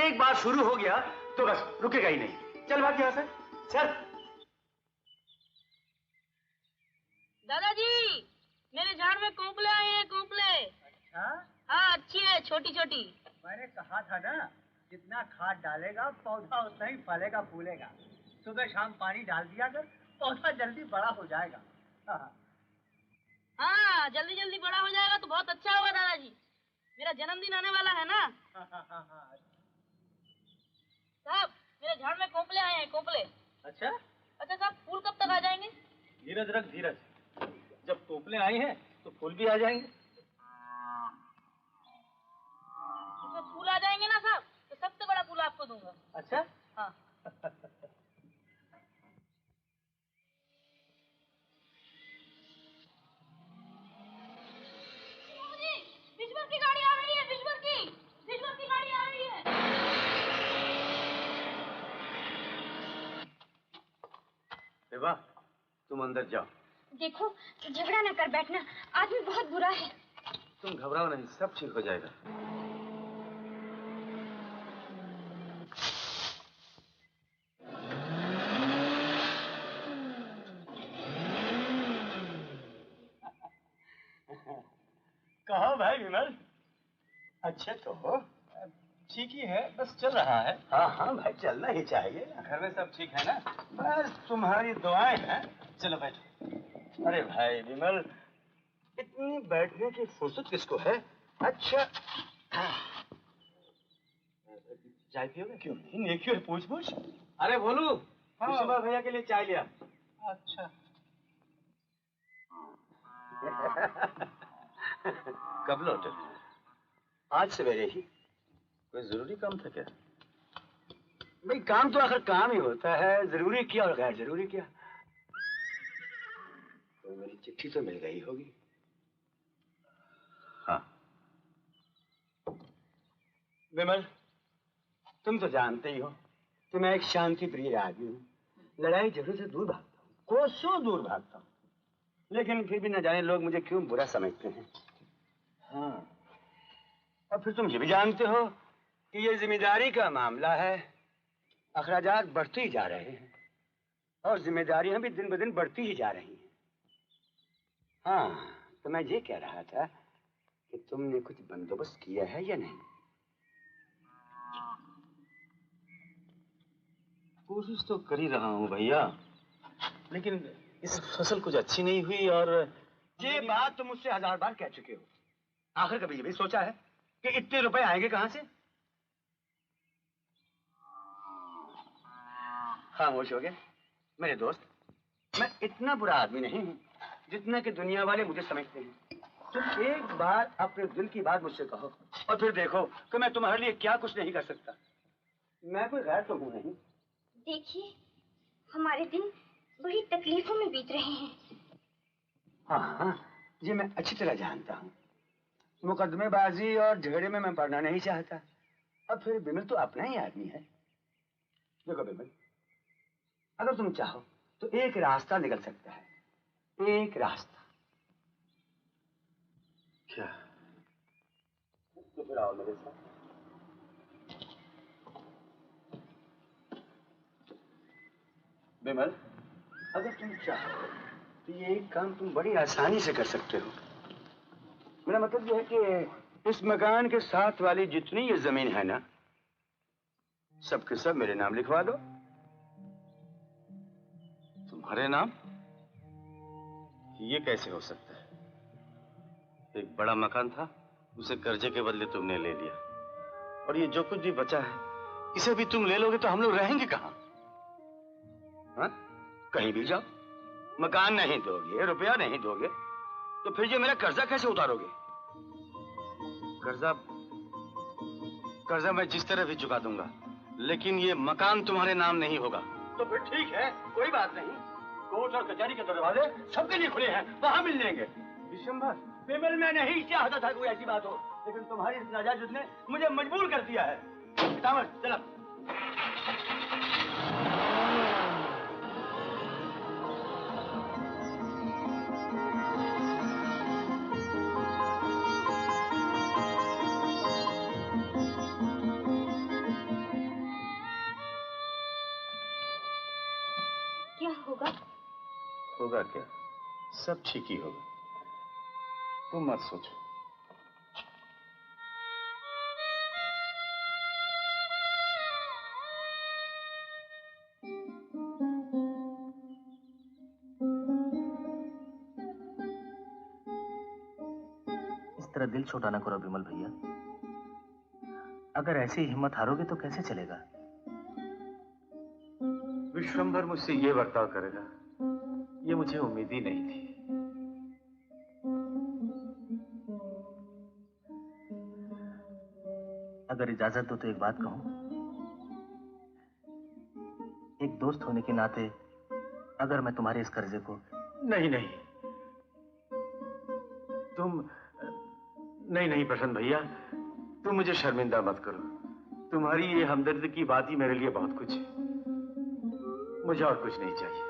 एक बार शुरू हो गया तो बस रुकेगा ही नहीं। चल भाग यहाँ से, चल। दादाजी, मेरे झाड़ में कोंपले आए हैं, कोंपले। अच्छा? हाँ, अच्छी है, छोटी छोटी। मैंने कहा था ना, जितना खाद डालेगा पौधा उतना ही फलेगा फूलेगा। सुबह शाम पानी डाल दिया कर, पौधा जल्दी बड़ा हो जाएगा। हाँ, जल्दी जल्दी बड़ा हो जाएगा तो बहुत अच्छा होगा दादाजी। मेरा जन्मदिन आने वाला है ना। साहब, मेरे झाड़ में कोंपले आए हैं, कोंपले। अच्छा? अच्छा साहब, फूल कब तक आ जाएंगे? धीरज रख, धीरज। जब कोपले आई हैं तो फूल भी आ जाएंगे। तो फूल आ जाएंगे ना साहब, तो सबसे बड़ा फूल आपको दूंगा। अच्छा? हाँ। विश्वर की गाड़ी आ रही है, विश्वर की गाड़ी आ रही है। देवा, तुम अंदर जाओ। देखो, झगड़ा न कर बैठना, आदमी बहुत बुरा है। तुम घबराओ नहीं, सब ठीक हो जाएगा। कहो भाई विमल, अच्छे तो हो? ठीक ही है, बस चल रहा है। हाँ हाँ भाई, चलना ही चाहिए। घर में सब ठीक है ना? बस तुम्हारी दुआएं हैं। चलो बैठो। अरे भाई विमल, इतनी बैठने की फुर्सत किसको है? अच्छा, चाय पियोगे? क्यों नहीं, नेकी और पूछ। अरे बोलू, हाँ। कुसुमा भैया के लिए चाय लिया। अच्छा। कब लौटे? आज सवेरे ही। कोई जरूरी काम था क्या? भाई काम तो आखिर काम ही होता है, जरूरी क्या और गैर जरूरी क्या। तो मेरी चिट्ठी तो मिल गई होगी। हाँ विमल, तुम तो जानते ही हो कि मैं एक शांति प्रिय आदमी हूँ। लड़ाई झगड़े से दूर भागता हूँ, कोसों दूर भागता हूँ। लेकिन फिर भी न जाने लोग मुझे क्यों बुरा समझते हैं। हाँ, और फिर तुम ये भी जानते हो कि ये जिम्मेदारी का मामला है। अखराजात बढ़ते ही जा रहे हैं और जिम्मेदारियां भी दिन ब दिन बढ़ती ही जा रही हैं। हाँ, तो मैं ये कह रहा था कि तुमने कुछ बंदोबस्त किया है या नहीं? कोशिश तो कर ही रहा हूँ भैया, लेकिन इस फसल कुछ अच्छी नहीं हुई। और ये बात तुम मुझसे 1000 बार कह चुके हो। आखिर कभी ये भी सोचा है कि इतने रुपए आएंगे कहां से? खामोश हो गए मेरे दोस्त। मैं इतना बुरा आदमी नहीं हूं जितना कि दुनिया वाले मुझे समझते हैं। तुम एक बार अपने दिल की बात मुझसे कहो और फिर देखो कि मैं तुम्हारे लिए क्या कुछ नहीं कर सकता। मैं कोई गैर तो हूं नहीं। देखिए, हमारे दिन बड़ी तकलीफों में बीत रहे हैं। हाँ, ये मैं अच्छी तरह जानता हूँ। मुकदमेबाजी और झगड़े में मैं पड़ना नहीं चाहता। और फिर बिमल तो अपना ही आदमी है। देखो बिमल, अगर तुम चाहो तो एक रास्ता निकल सकता है। एक रास्ता। क्या? तो फिर आओ मेरे साथ। बिमल, अगर तुम चाहो तो ये एक काम तुम बड़ी आसानी से कर सकते हो। मेरा मतलब यह है कि इस मकान के साथ वाली जितनी ये जमीन है ना, सबके सब मेरे नाम लिखवा दो। तुम्हारे नाम? ये कैसे हो सकता है? एक बड़ा मकान था, उसे कर्जे के बदले तुमने ले लिया, और ये जो कुछ भी बचा है इसे भी तुम ले लोगे तो हम लोग रहेंगे कहाँ? हाँ? कहीं भी जाओ, मकान नहीं दोगे, रुपया नहीं दोगे, तो फिर ये मेरा कर्जा कैसे उतारोगे? कर्जा मैं जिस तरह भी चुका दूंगा, लेकिन ये मकान तुम्हारे नाम नहीं होगा। तो फिर ठीक है, कोई बात नहीं। कोर्ट और कचहरी के दरवाजे सबके लिए खुले हैं, वहां मिल लेंगे। विशंभर, पेमल में नहीं चाहता था कोई ऐसी बात हो, लेकिन तुम्हारी इस नाजायज ने मुझे मजबूर कर दिया है। पितामह, चला। क्या होगा? होगा क्या? सब ठीक ही होगा, तुम मत सोचो। इस तरह दिल छोटा ना करो विमल भैया। अगर ऐसी हिम्मत हारोगे तो कैसे चलेगा? विश्वंभर मुझसे ये बर्ताव करेगा, ये मुझे उम्मीद ही नहीं थी। अगर इजाजत दो तो एक बात कहूं। एक दोस्त होने के नाते अगर मैं तुम्हारे इस कर्जे को... नहीं नहीं, तुम नहीं प्रसन्न भैया, तुम मुझे शर्मिंदा मत करो। तुम्हारी ये हमदर्द की बात ही मेरे लिए बहुत कुछ है, मुझे और कुछ नहीं चाहिए।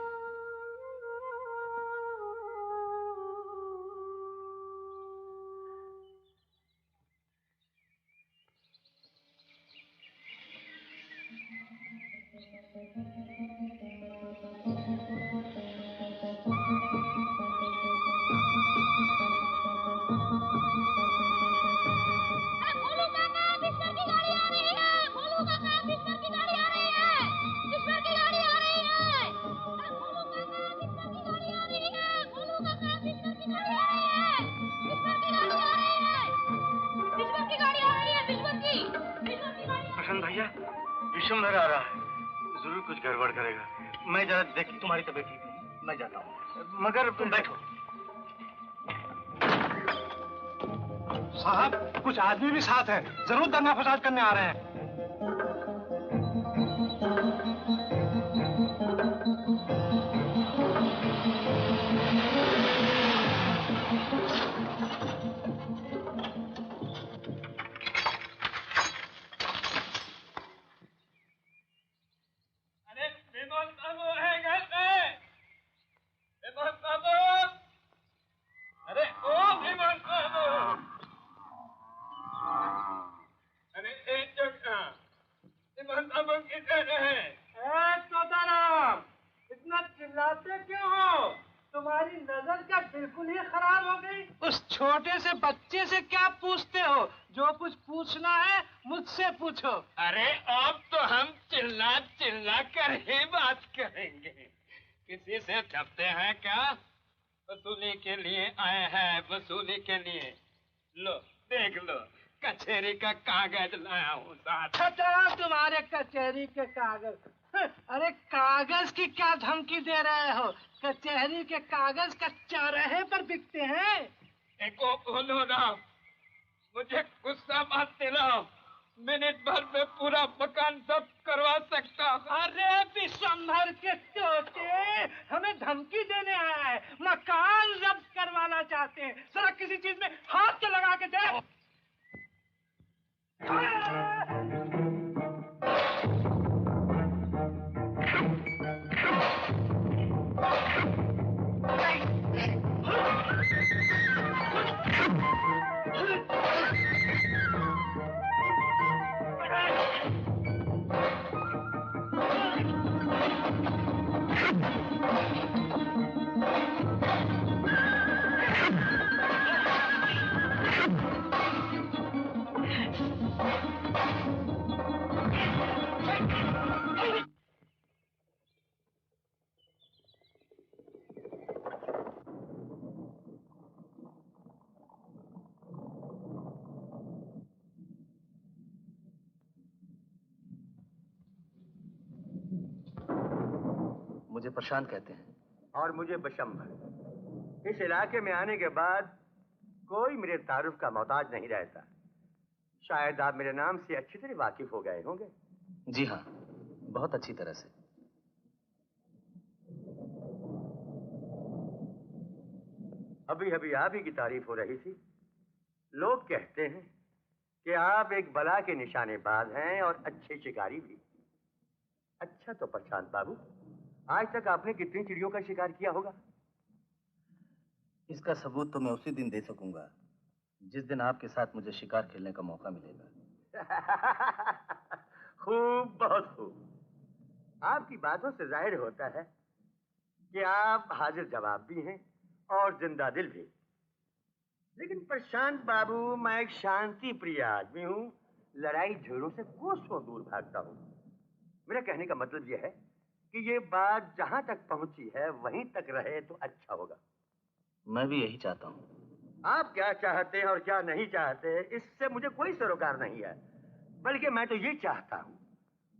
विश्वंभर आ रहा है, जरूर कुछ गड़बड़ करेगा। मैं जरा देख, तुम्हारी तबीयत ठीक नहीं, मैं जाता हूँ। मगर तुम बैठो। साहब, कुछ आदमी भी साथ हैं, जरूर दंगा फसाद करने आ रहे हैं। अरे अब तो हम चिल्ला चिल्ला कर ही बात करेंगे। किसी से छपते हैं क्या? वसूली के लिए आए हैं, वसूली के लिए। लो देख लो, कचहरी का कागज लाया हूँ साथ। अच्छा, तुम्हारे कचहरी के कागज? अरे कागज की क्या धमकी दे रहे हो? कचहरी के कागज कच्चा रहे पर बिकते हैं। देखो बोलो ना, मुझे गुस्सा मत दिलाओ, मिनट भर में पूरा मकान सब करवा सकता हूँ। अरे विश्वंभर के तोते, हमें धमकी देने आया है, मकान जब्त करवाना चाहते हैं। जरा किसी चीज में हाथ तो लगा के दे। मुझे प्रशांत कहते हैं। और मुझे बशंभर। इस इलाके में आने के बाद कोई मेरे तारुफ का मोहताज नहीं रहता। शायद आप मेरे नाम से अच्छी तरह वाकिफ हो गए होंगे। जी हाँ, बहुत अच्छी तरह से। अभी अभी आप ही की तारीफ हो रही थी। लोग कहते हैं कि आप एक बला के निशानेबाज हैं और अच्छे शिकारी भी। अच्छा तो प्रशांत बाबू, आज तक आपने कितनी चिड़ियों का शिकार किया होगा? इसका सबूत तो मैं उसी दिन दे सकूंगा जिस दिन आपके साथ मुझे शिकार खेलने का मौका मिलेगा। खूब, बहुत खूब। आपकी बातों से जाहिर होता है कि आप हाजिर जवाब भी हैं और जिंदा दिल भी। लेकिन प्रशांत बाबू, मैं एक शांति प्रिय आदमी हूँ। लड़ाई झगड़ों से कोसों दूर भागता हूँ। मेरा कहने का मतलब यह है कि ये बात जहां तक पहुंची है वहीं तक रहे तो अच्छा होगा। मैं भी यही चाहता हूँ। आप क्या चाहते हैं और क्या नहीं चाहते इससे मुझे कोई सरोकार नहीं है। बल्कि मैं तो ये चाहता हूँ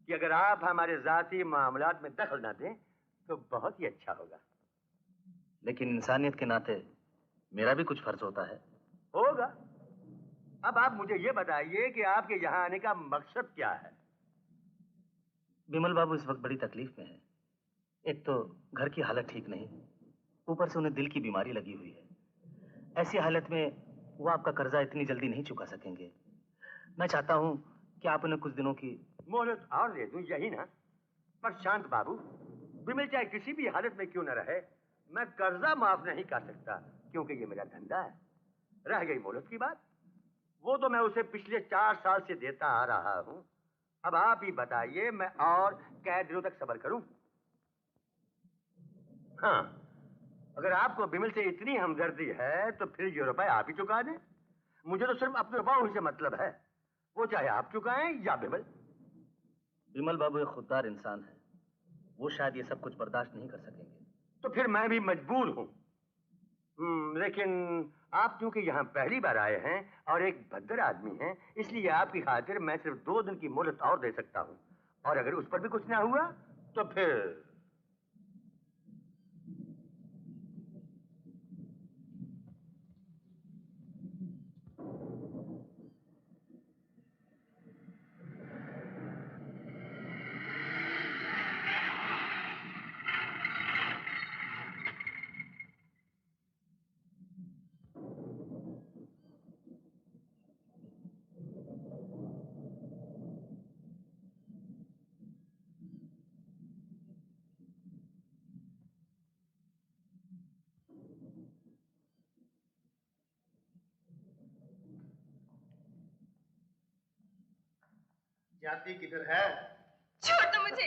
कि अगर आप हमारे जाती मामलात में दखल न दें तो बहुत ही अच्छा होगा। लेकिन इंसानियत के नाते मेरा भी कुछ फर्ज होता है। होगा। अब आप मुझे ये बताइए कि आपके यहाँ आने का मकसद क्या है? बिमल बाबू इस वक्त बड़ी तकलीफ में है। एक तो घर की हालत ठीक नहीं, ऊपर से उन्हें दिल की बीमारी लगी हुई है। ऐसी हालत में वो आपका कर्जा इतनी जल्दी नहीं चुका सकेंगे। मैं चाहता हूँ कि आप उन्हें कुछ दिनों की मोहलत और दे दूं, यही ना? प्रशांत बाबू, बिमल चाहे किसी भी हालत में क्यों न रहे, मैं कर्जा माफ नहीं कर सकता क्योंकि ये मेरा धंधा है। रह गई मोहलत की बात, वो तो मैं उसे पिछले 4 साल से देता आ रहा हूँ। अब आप ही बताइए, मैं और कै दिनों तक सब्र करूं? हाँ, अगर आपको बिमल से इतनी हमदर्दी है तो फिर ये रुपए आप ही चुका दें। मुझे तो सिर्फ अपने रुपयों से मतलब है, वो चाहे आप चुकाएं या बिमल। बिमल बाबू एक खुददार इंसान है, वो शायद ये सब कुछ बर्दाश्त नहीं कर सकेंगे। तो फिर मैं भी मजबूर हूँ। लेकिन आप क्योंकि यहाँ पहली बार आए हैं और एक भद्र आदमी हैं, इसलिए आपकी खातिर मैं सिर्फ 2 दिन की मोहलत और दे सकता हूँ। और अगर उस पर भी कुछ ना हुआ तो फिर जाती किधर है? छोड़ दो मुझे।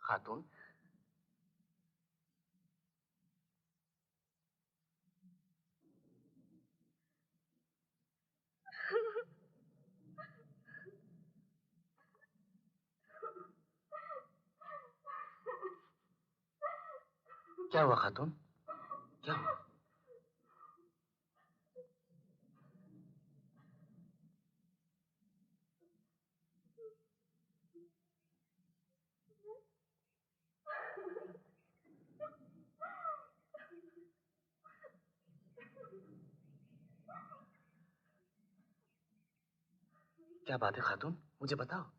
खातून, क्या हुआ खातून? क्या हुआ? क्या बात है खातून, मुझे बताओ।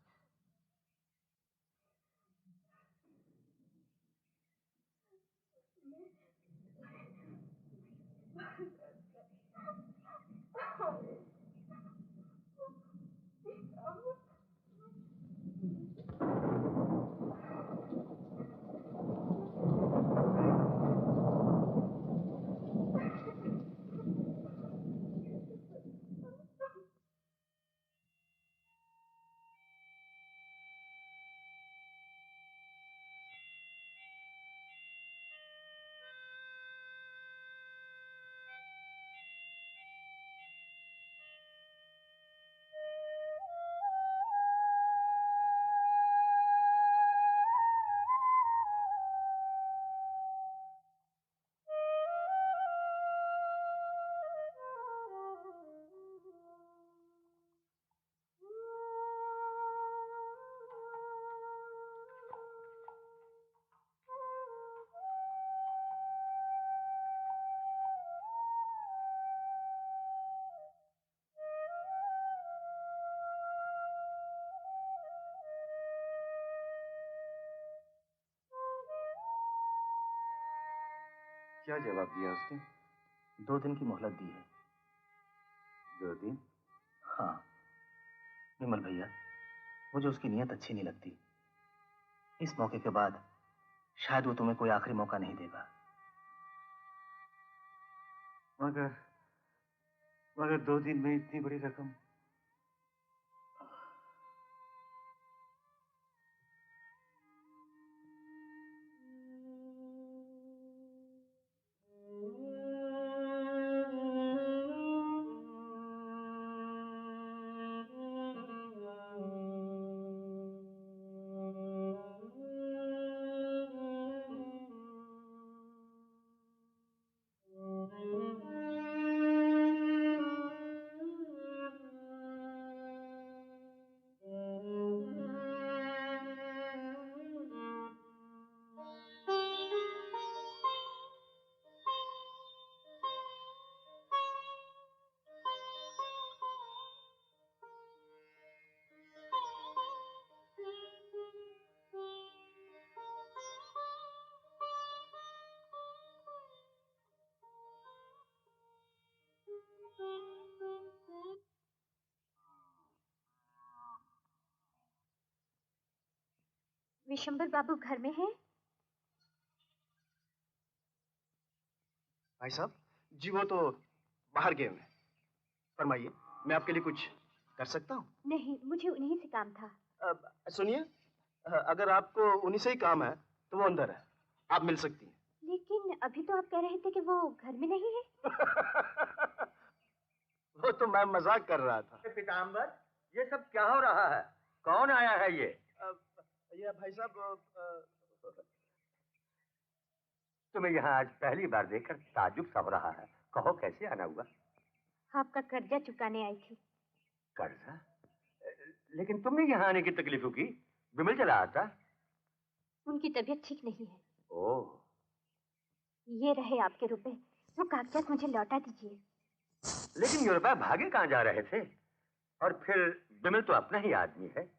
क्या जवाब दिया उसने? 2 दिन की मोहलत दी है। 2 दिन? हाँ विमल भैया, मुझे उसकी नीयत अच्छी नहीं लगती। इस मौके के बाद शायद वो तुम्हें कोई आखिरी मौका नहीं देगा। मगर 2 दिन में इतनी बड़ी रकम? विशंबर बाबू घर में हैं? भाई साहब जी वो तो बाहर गए हुए हैं। फरमाइए, मैं आपके लिए कुछ कर सकता हूँ? नहीं, मुझे उन्हीं से काम था। सुनिए, अगर आपको उन्हीं से ही काम है तो वो अंदर है, आप मिल सकती हैं। लेकिन अभी तो आप कह रहे थे कि वो घर में नहीं है। वो तो मैं मजाक कर रहा था। पीताम्बर, ये सब क्या हो रहा है? कौन आया है ये? ये भाई साहब, तुम्हें यहाँ आज पहली बार देखकर ताज्जुब सा हो रहा है। कहो कैसे आना हुआ? आपका कर्जा चुकाने आई थी। कर्जा? लेकिन तुमने यहाँ आने की तकलीफों की? विमल चला आता। उनकी तबीयत ठीक नहीं है। ओह, ये रहे आपके रुपए, वो कागजात मुझे लौटा दीजिए। लेकिन ये रुपए भागे कहाँ जा रहे थे? और फिर विमल तो अपना ही आदमी है।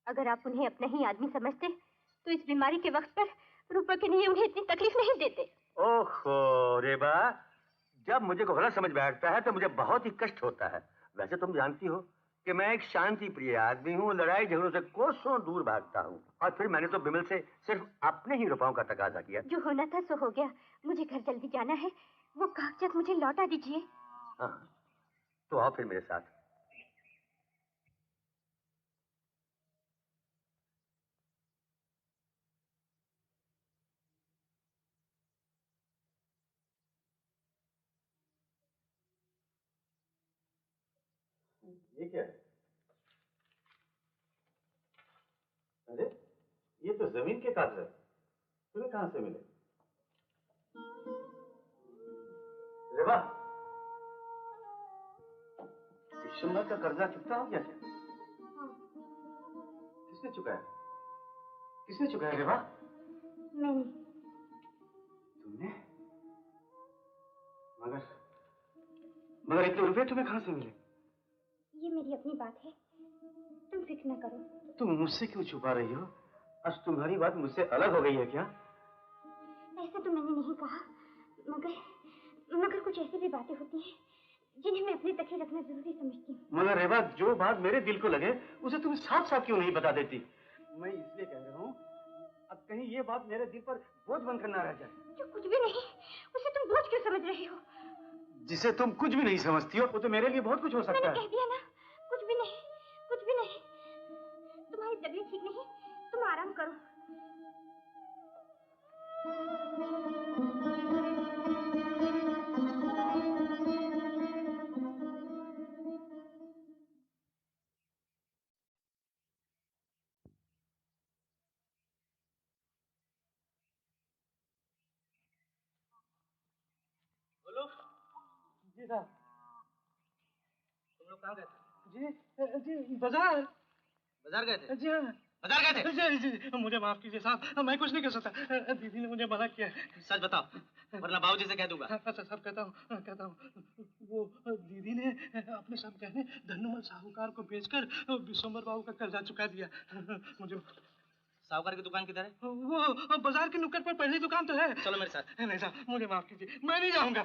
अगर आप उन्हें अपना ही आदमी समझते तो इस बीमारी के वक्त पर रुपए के लिए उन्हें इतनी तकलीफ नहीं देते। ओहो रेबा, जब मुझे को गलत समझ बैठता है तो मुझे बहुत ही कष्ट होता है। वैसे तुम जानती हो कि मैं एक शांति प्रिय आदमी हूँ, लड़ाई झगड़ों से कोसों दूर भागता हूँ। और फिर मैंने तो विमल से सिर्फ अपने ही रुपयों का तकाजा किया। जो होना था सो हो गया, मुझे घर जल्दी जाना है। वो कागजात मुझे लौटा दीजिए। हाँ, तो आओ फिर मेरे साथ। ये क्या है? अरे ये तो जमीन के कागजात, तुम्हें कहाँ से मिले? रेवा, विशंबर का कर्जा चुकता हो गया क्या? किसने चुकाया? किसने चुकाया रेवा? मैंने। तुमने? मगर इतने रुपए तुम्हें कहां से मिले? ये मेरी अपनी बात है, तुम फिक्र न करो। तुम मुझसे क्यों छुपा रही हो? आज तुम्हारी बात मुझसे अलग हो गई है क्या? ऐसा तो मैंने नहीं कहा, मगर कुछ ऐसी भी बातें होती हैं जिन्हें मैं अपने तक ही रखना जरूरी समझती हूँ। मगर रेवा, जो बात मेरे दिल को लगे उसे तुम साफ साफ क्यों नहीं बता देती? मैं इसलिए कह रहा हूँ, अब कहीं ये बात मेरे दिल पर बोझ बनकर ना रह जाए। जो कुछ भी नहीं, उसे तुम बोझ क्यों समझ रही हो? जिसे तुम कुछ भी नहीं समझती हो, वो तो मेरे लिए बहुत कुछ हो सकता है। मैंने कह दिया ना, कुछ भी नहीं, कुछ भी नहीं। तुम्हारी तबीयत ठीक नहीं, तुम आराम करो। बोलो। जी साहब। तुम लोग कहाँ गए थे? जी बाजार। बाजार गए थे? जी हाँ। बाजार गए थे? जी, मुझे माफ कीजिए साहब, मैं कुछ नहीं कर सकता। दीदी ने मुझे मना किया है। सच बताओ, वरना बाबूजी से कह दूंगा। अच्छा साहब, कहता हूँ। वो दीदी ने अपने सब गहने धन्नुमल साहूकार को बेचकर विश्वम्बर बाबू का कर्जा चुका दिया। मुझे साहूकार की दुकान किधर है? वो बाजार के नुक्कड़ पर पहली दुकान तो है। चलो मेरे साथ। नहीं साहब, मुझे माफ कीजिए, मैं नहीं जाऊंगा।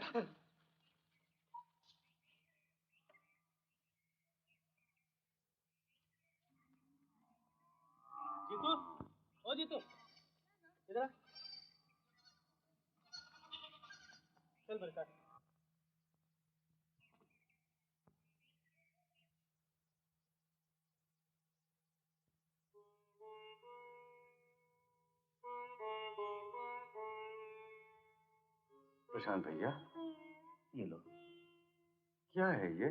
जीतू, ओ जीतू, इधर आ। चल मेरे साथ। प्रशांत भैया, ये लो। क्या है ये?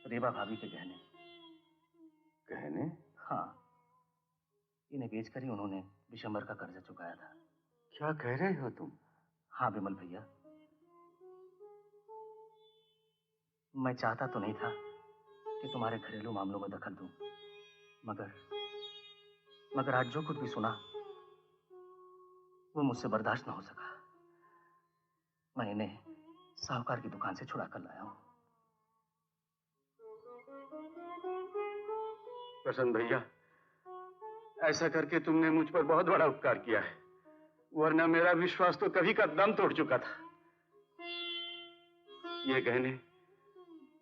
रेवा भाभी के गहने। गहने? हाँ, इन्हें बेचकर ही उन्होंने विशंबर का कर्जा चुकाया था। क्या कह रहे हो तुम? हाँ विमल भैया, मैं चाहता तो नहीं था कि तुम्हारे घरेलू मामलों में दखल दूं, मगर आज जो कुछ भी सुना वो मुझसे बर्दाश्त न हो सका। मैं इन्हें साहूकार की दुकान से छुड़ा कर लाया हूं। प्रसन्न भैया, ऐसा करके तुमने मुझ पर बहुत बड़ा उपकार किया है, वरना मेरा विश्वास तो कभी का दम तोड़ चुका था। ये गहने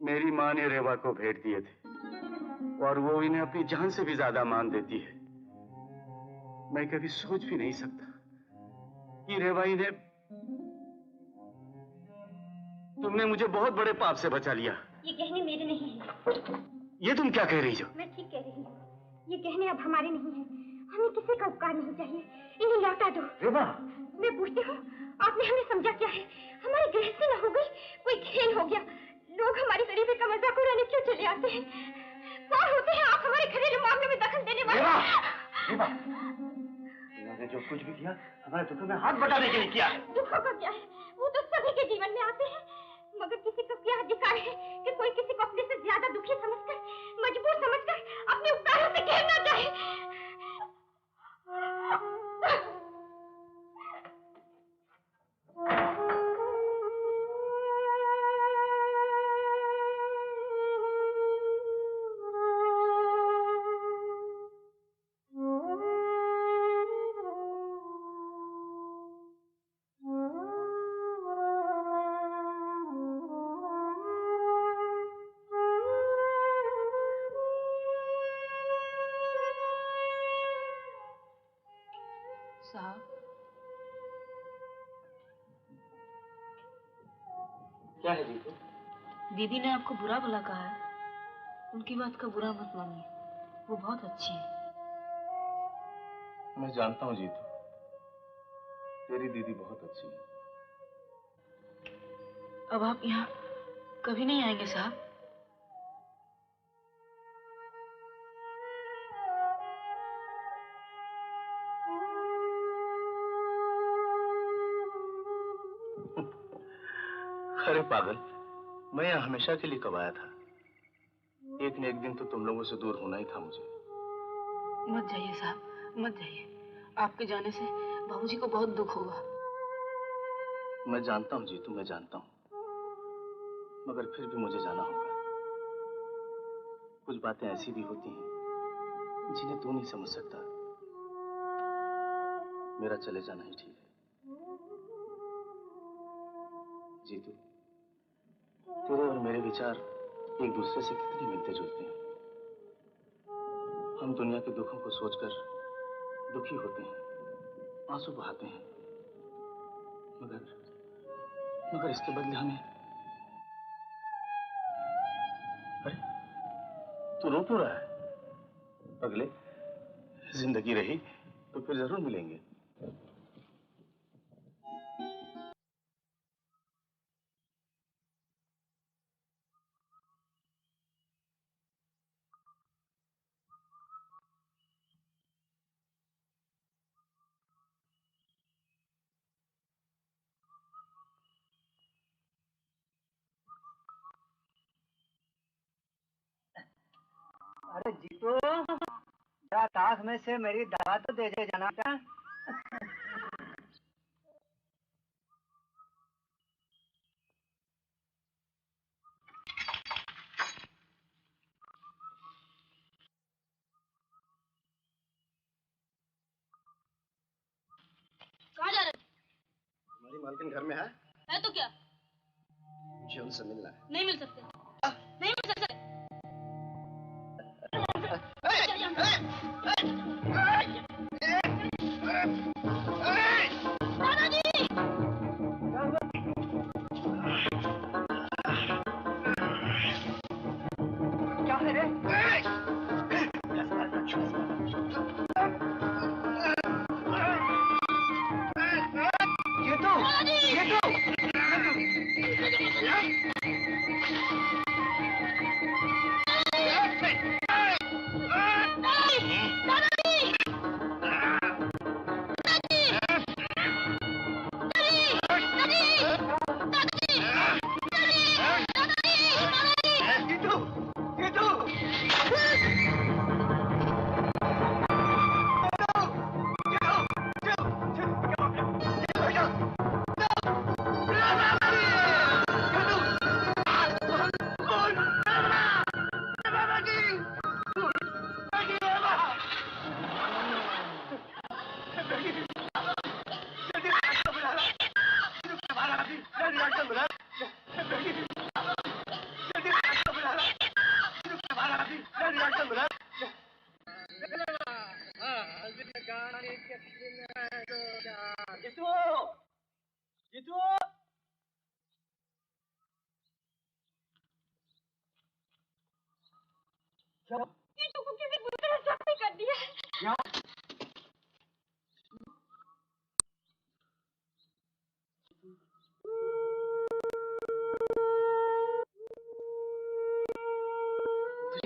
मेरी माँ ने रेवा को भेंट दिए थे और वो इन्हें अपनी जान से भी ज्यादा मान देती है। मैं कभी सोच भी नहीं सकता कि रेवा इन्हें... तुमने मुझे बहुत बड़े पाप से बचा लिया। ये गहने मेरे नहीं हैं। ये तुम क्या कह रही हो? मैं ठीक कह रही हूँ, ये गहने अब हमारे नहीं हैं। हमें किसी का उपकार नहीं चाहिए, इन्हें लौटा दो। रेवा, मैं पूछती हूँ, आपने हमें समझा क्या है? हमारी गृहस्थी न हो गई, कोई खेल हो गया? लोग हमारी गरीबी का मजाक उड़ाने क्यों चले आते हैं? कौन होते हैं आप हमारे घरेलू मामले में दखल देने वाले? रेवा, तुमने जो कुछ भी किया हमारे दुखों में हाथ बटाने के लिए किया। दुखों का क्या है? वो तो सभी के जीवन में आते हैं, मगर किसी को क्या अधिकार है कि कोई किसी को अपने से ज्यादा दुखी समझकर, मजबूर समझकर अपने उपकारों से घेरना चाहे? क्या है जीतू? दीदी ने आपको बुरा भला कहा है, उनकी बात का बुरा मत मानिए, वो बहुत अच्छी है। मैं जानता हूँ जीतू, तेरी दीदी बहुत अच्छी है। अब आप यहाँ कभी नहीं आएंगे साहब? अरे पागल, मैं यहाँ हमेशा के लिए कब आया था? एक न एक दिन तो तुम लोगों से दूर होना ही था मुझे। मत जाइए साहब, मत जाइए। आपके जाने से बाबूजी को बहुत दुख होगा। मैं जानता हूँ जीतू, मैं जानता हूँ, मगर फिर भी मुझे जाना होगा। कुछ बातें ऐसी भी होती हैं जिन्हें तू नहीं समझ सकता। मेरा चले जाना ही ठीक है। जीतू, तेरे और मेरे विचार एक दूसरे से कितने मिलते जुलते हैं। हम दुनिया के दुखों को सोचकर दुखी होते हैं, आंसू बहाते हैं, मगर इसके बदले हमें। अरे तू रो क्यों रहा है? अगले जिंदगी रही तो फिर जरूर मिलेंगे। अरे जीतू, जरा ताश में से मेरी दवा तो दे दे जाना क्या? कहाँ जा रहे? तुम्हारी मालकिन घर में है तो क्या? मुझे उनसे मिलना है। नहीं मिल सकते, नहीं मिल सकते। क्या है रे?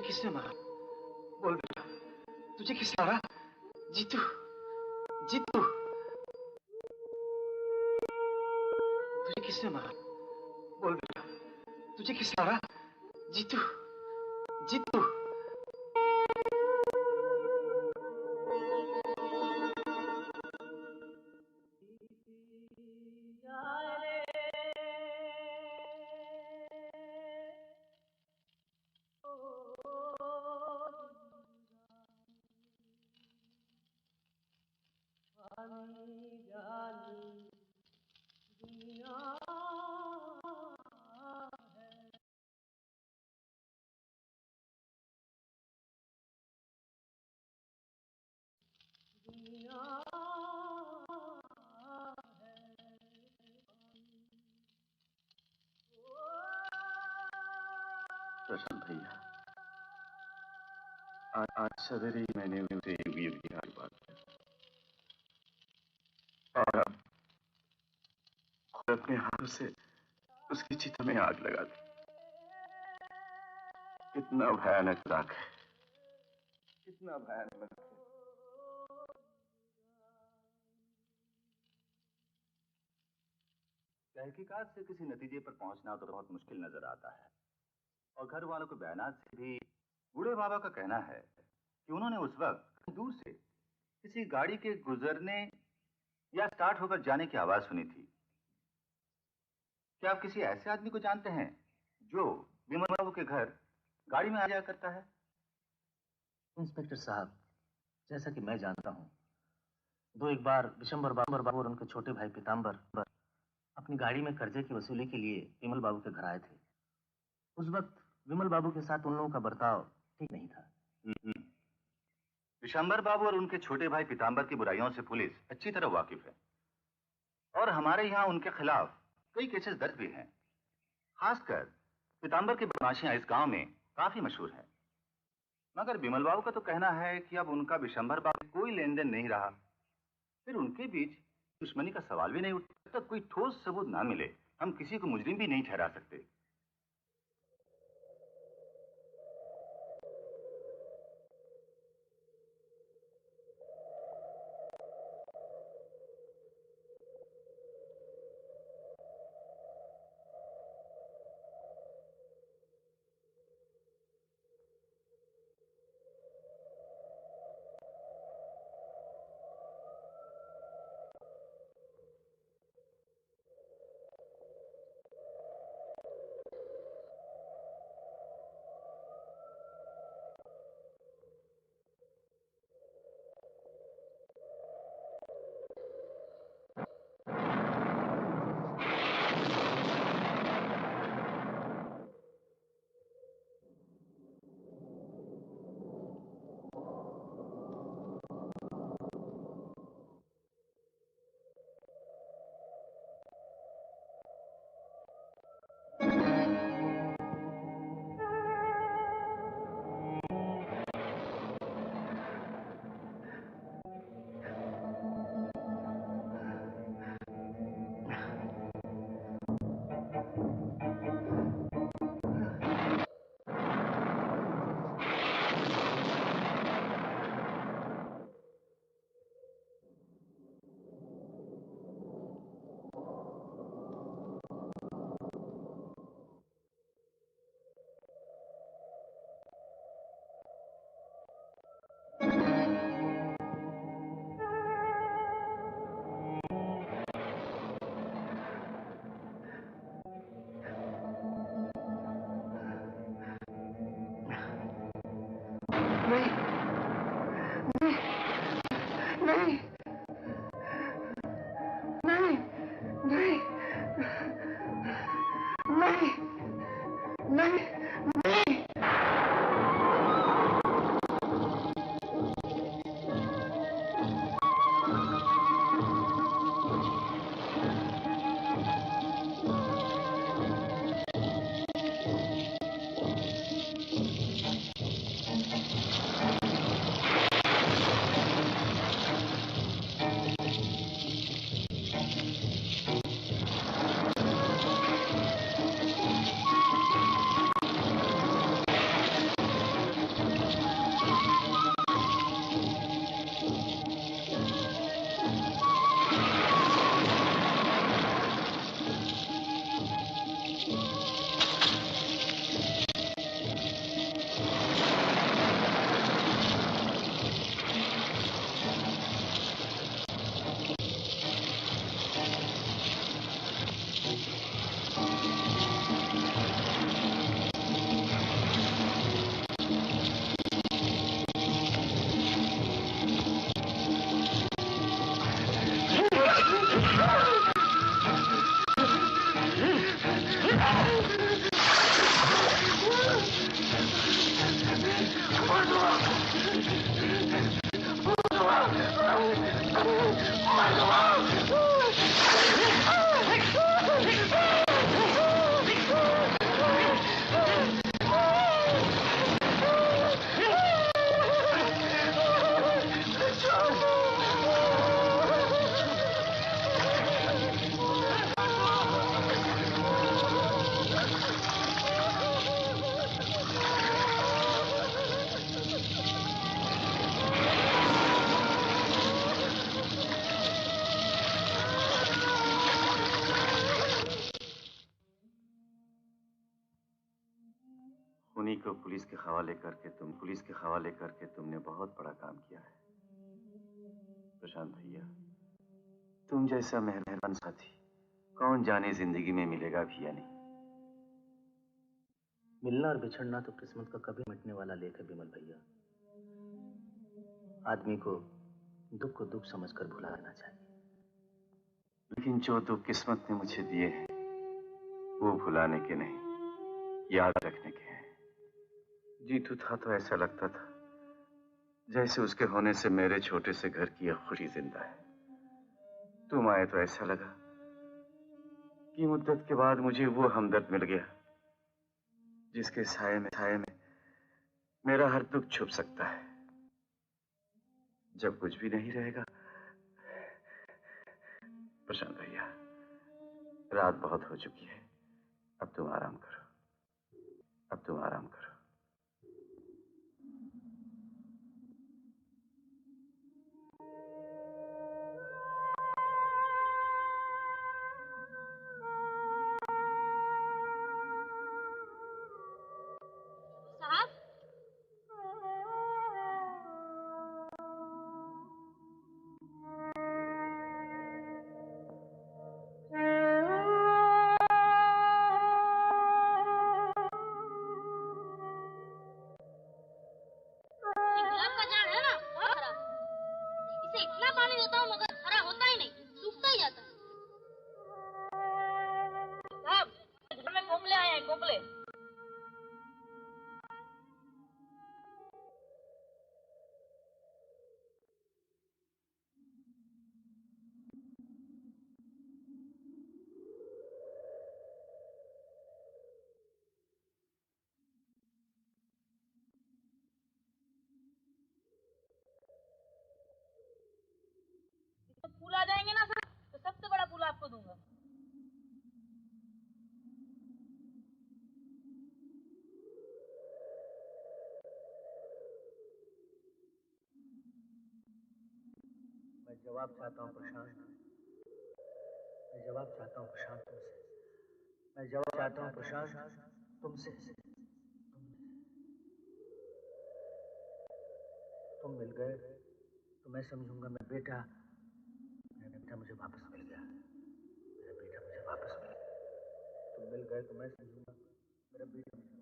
किसने मारा? बोल बेटा, तुझे किसने मारा? जीतू, जीतू, तुझे किसने मारा? बोल बेटा, तुझे किसने मारा? जीतू, जीतू। प्रशांत भैया, आज सवेरे ही मैंने उसे वीर की बात किया और अब अपने हाथों से उसकी चिता में आग लगा दी। कितना भयानक राग है, कितना भयानक है। तहकीकात से किसी नतीजे पर पहुंचना तो बहुत मुश्किल नजर आता है, और घर वालों के बयानात से भी बूढ़े बाबा का कहना है कि उन्होंने उस वक्त दूर से किसी गाड़ी के गुजरने या स्टार्ट होकर जाने की आवाज सुनी थी। क्या आप किसी ऐसे आदमी को जानते हैं जो विमल बाबू के घर गाड़ी में आ जाया करता है? इंस्पेक्टर साहब, जैसा कि मैं जानता हूँ, दो एक बार विशंबर बाबू और उनके छोटे भाई पीताम्बर अपनी गाड़ी में कर्जे की वसूली के लिए विमल बाबू के घर आए थे। उस वक्त विमल बाबू के साथ उन लोगों का बर्ताव ठीक नहीं था। विशंबर बाबू और उनके छोटे भाई पीताम्बर की बुराइयों से पुलिस अच्छी तरह वाकिफ है, और हमारे यहाँ उनके खिलाफ कई केसेस दर्ज भी हैं। खासकर पीताम्बर की बदमाशियां इस गांव में काफी मशहूर है। मगर विमल बाबू का तो कहना है कि अब उनका विशंबर बाबू कोई लेन देन नहीं रहा, फिर उनके बीच दुश्मनी का सवाल भी नहीं उठता। जब तक कोई ठोस सबूत ना मिले हम किसी को मुजरिम भी नहीं ठहरा सकते। उन्हीं को पुलिस के हवाले करके तुमने बहुत बड़ा काम किया है प्रशांत भैया। तुम जैसा मेहरबान साथी कौन जाने जिंदगी में मिलेगा भी या नहीं। मिलना और बिछड़ना तो किस्मत का कभी मिटने वाला लेख है बिमल भैया। आदमी को दुख समझकर भुला देना चाहिए। लेकिन जो दुख किस्मत ने मुझे दिए हैं वो भुलाने के नहीं, याद रखने के हैं। जीतू था तो ऐसा लगता था जैसे उसके होने से मेरे छोटे से घर की एक खुशी जिंदा है। तुम आए तो ऐसा लगा कि मुद्दत के बाद मुझे वो हमदर्द मिल गया जिसके साये में मेरा हर दुख छुप सकता है। जब कुछ भी नहीं रहेगा प्रशांत भैया, रात बहुत हो चुकी है, अब तुम आराम करो। साहब, गुलाब का झाड़ है ना, बहुत खराब। इसे इतना पानी देता हूँ मगर हरा होता ही नहीं, सूखता ही जाता है। साहब, घर में कोपले आए हैं, कोपले। तो फूल आ जाएंगे ना साहब, तो सबसे बड़ा फूल आपको दूंगा। मैं जवाब चाहता हूँ प्रशांत, मैं जवाब चाहता हूँ प्रशांत तुमसे। मैं जवाब चाहता हूँ प्रशांत तुमसे। तुम मिल गए तो मैं समझूंगा मेरा बेटा मुझे वापस मिल गया। मेरा बेटा मुझे वापस मिल गया। तुम मिल गए तो मैं समझूंगा मेरा बेटा मुझे वापस।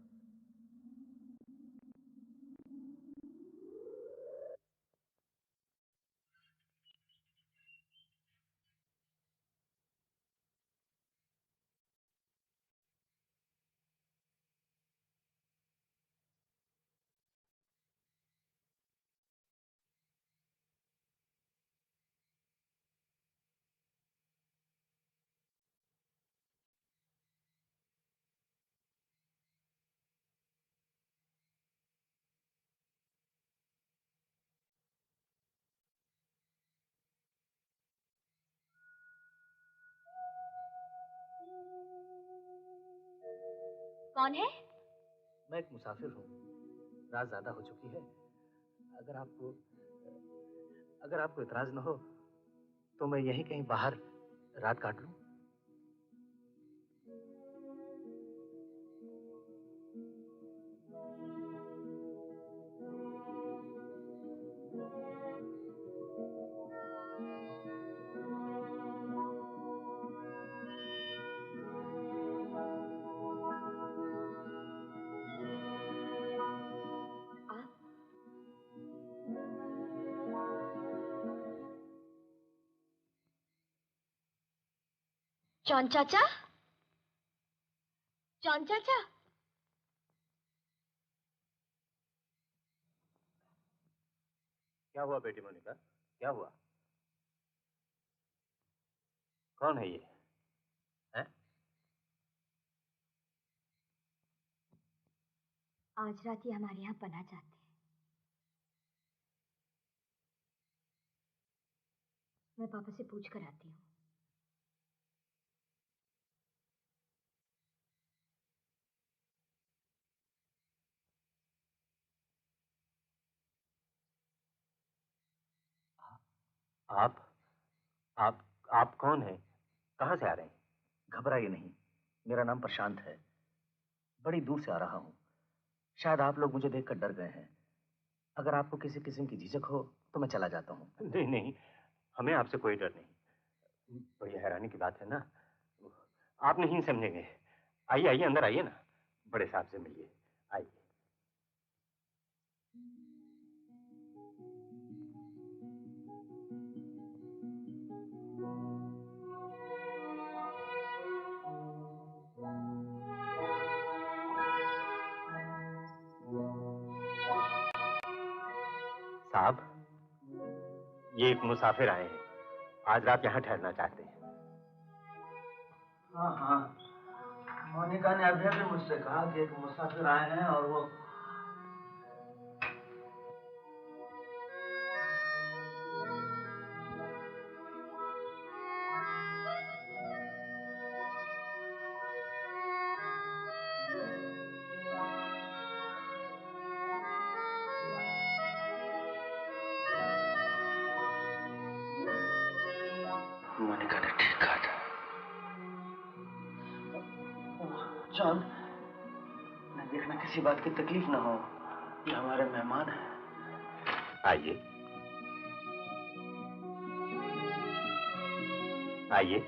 कौन है? मैं एक मुसाफिर हूँ, रात ज्यादा हो चुकी है। अगर आपको इतराज न हो तो मैं यहीं कहीं बाहर रात काट लूं। जॉन चाचा, जॉन चाचा। क्या हुआ बेटी मोनिका, क्या हुआ? कौन है ये? है? आज रात ये हमारे यहाँ पनाह चाहते हैं। मैं पापा से पूछ कर आती हूँ। आप कौन हैं? कहाँ से आ रहे हैं? घबराइए नहीं, मेरा नाम प्रशांत है। बड़ी दूर से आ रहा हूँ। शायद आप लोग मुझे देखकर डर गए हैं। अगर आपको किसी किस्म की झिझक हो तो मैं चला जाता हूँ। नहीं नहीं, हमें आपसे कोई डर नहीं। बड़ी हैरानी की बात है ना, आप नहीं समझेंगे। आइए आइए, अंदर आइए ना, बड़े साहब से मिलिए, आइए। साहब, ये एक मुसाफिर आए हैं, आज रात यहाँ ठहरना चाहते हैं। हाँ हाँ, मोनिका ने अभी अभी मुझसे कहा कि एक मुसाफिर आए हैं और वो मोनिका ने ठीक कहा था। जॉन, न देखना किसी बात की तकलीफ ना हो, ये हमारे मेहमान हैं। आइए आइए।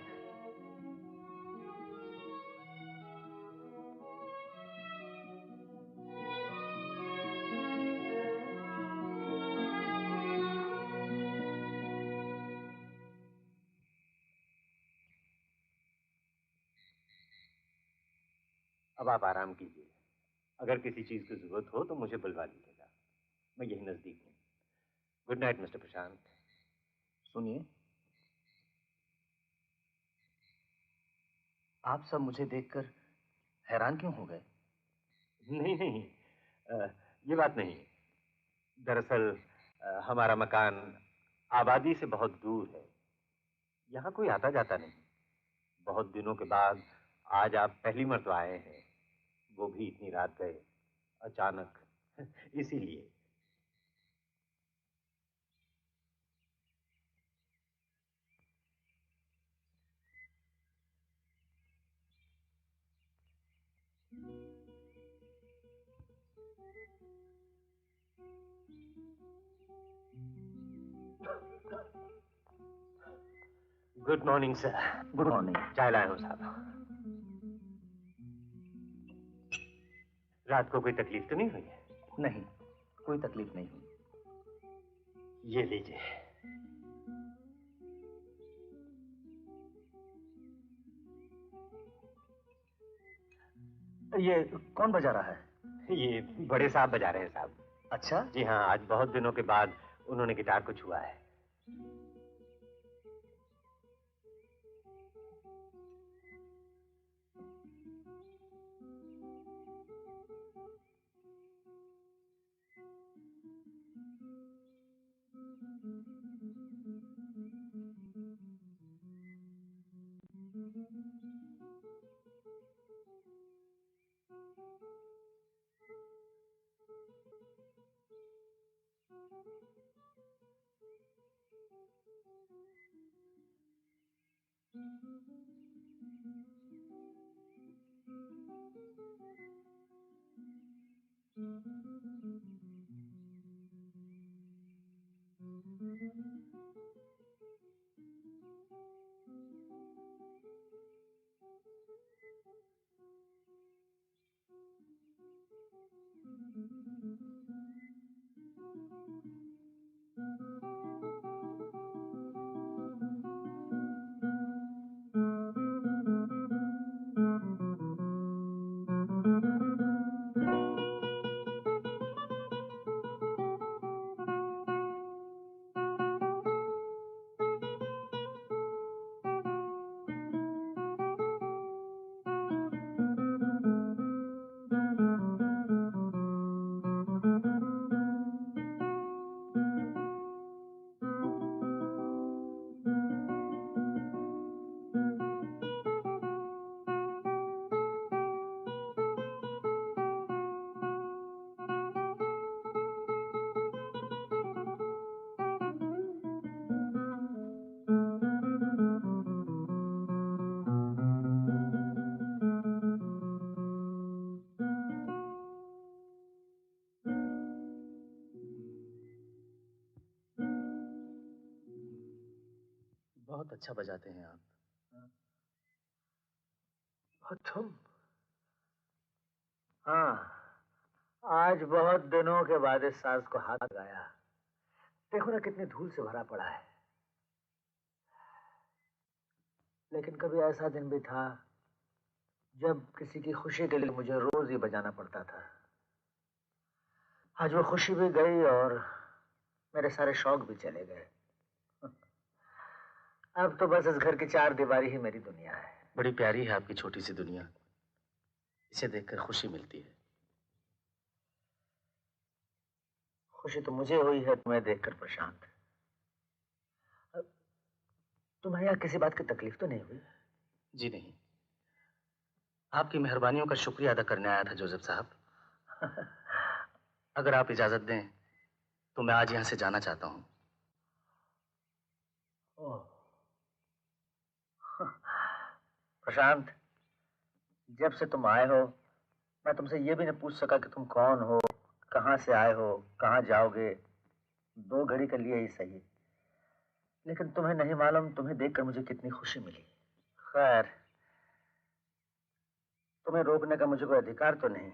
अब आप आराम कीजिए। अगर किसी चीज की जरूरत हो तो मुझे बुलवा लीजिएगा, मैं यही नजदीक हूँ। गुड नाइट मिस्टर प्रशांत। सुनिए, आप सब मुझे देखकर हैरान क्यों हो गए? नहीं नहीं, ये बात नहीं। दरअसल हमारा मकान आबादी से बहुत दूर है, यहाँ कोई आता जाता नहीं। बहुत दिनों के बाद आज आप पहली मर्तबा आए हैं, वो भी इतनी रात गए अचानक, इसीलिए। Good morning sir. Good morning. चाय लाया हूँ साहब। रात को कोई तकलीफ तो नहीं हुई? नहीं, कोई तकलीफ नहीं हुई। ये लीजिए। ये कौन बजा रहा है? ये बड़े साहब बजा रहे हैं साहब। अच्छा? जी हाँ, आज बहुत दिनों के बाद उन्होंने गिटार को छुआ है। अच्छा बजाते हैं आप। और तुम? हाँ, आज बहुत दिनों के बाद इस साज को हाथ लगाया। देखो ना कितनी धूल से भरा पड़ा है। लेकिन कभी ऐसा दिन भी था जब किसी की खुशी के लिए मुझे रोज ही बजाना पड़ता था। आज वो खुशी भी गई और मेरे सारे शौक भी चले गए। अब तो बस इस घर की चार दीवारी ही मेरी दुनिया है। बड़ी प्यारी है आपकी छोटी सी दुनिया। इसे देखकर खुशी मिलती है। खुशी तो मुझे हुई है तुम्हें देखकर प्रशांत। तुम्हें यहाँ किसी बात की तकलीफ तो नहीं हुई? जी नहीं, आपकी मेहरबानियों का शुक्रिया अदा करने आया था जोसेफ साहब। अगर आप इजाजत दें तो मैं आज यहाँ से जाना चाहता हूँ। प्रशांत, जब से तुम आए हो मैं तुमसे ये भी नहीं पूछ सका कि तुम कौन हो, कहाँ से आए हो, कहाँ जाओगे। 2 घड़ी के लिए ही सही, लेकिन तुम्हें नहीं मालूम तुम्हें देखकर मुझे कितनी खुशी मिली। खैर, तुम्हें रोकने का मुझे कोई अधिकार तो नहीं,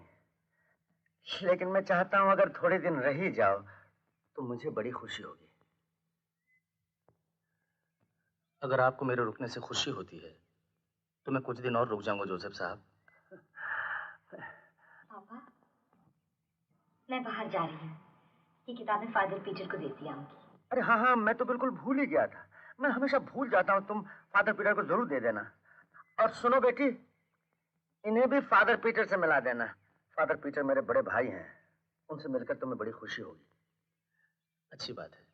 लेकिन मैं चाहता हूं अगर थोड़े दिन रह ही जाओ तो मुझे बड़ी खुशी होगी। अगर आपको मेरे रुकने से खुशी होती है तो मैं कुछ दिन और रुक जाऊंगा जोसेफ साहब। पापा, मैं बाहर जा रही हूँ। ये किताबें फादर पीटर को देती आऊंगी। अरे हाँ हाँ, मैं तो बिल्कुल भूल ही गया था। मैं हमेशा भूल जाता हूँ। तुम फादर पीटर को जरूर दे देना। और सुनो बेटी, इन्हें भी फादर पीटर से मिला देना। फादर पीटर मेरे बड़े भाई हैं, उनसे मिलकर तुम्हें बड़ी खुशी होगी। अच्छी बात है।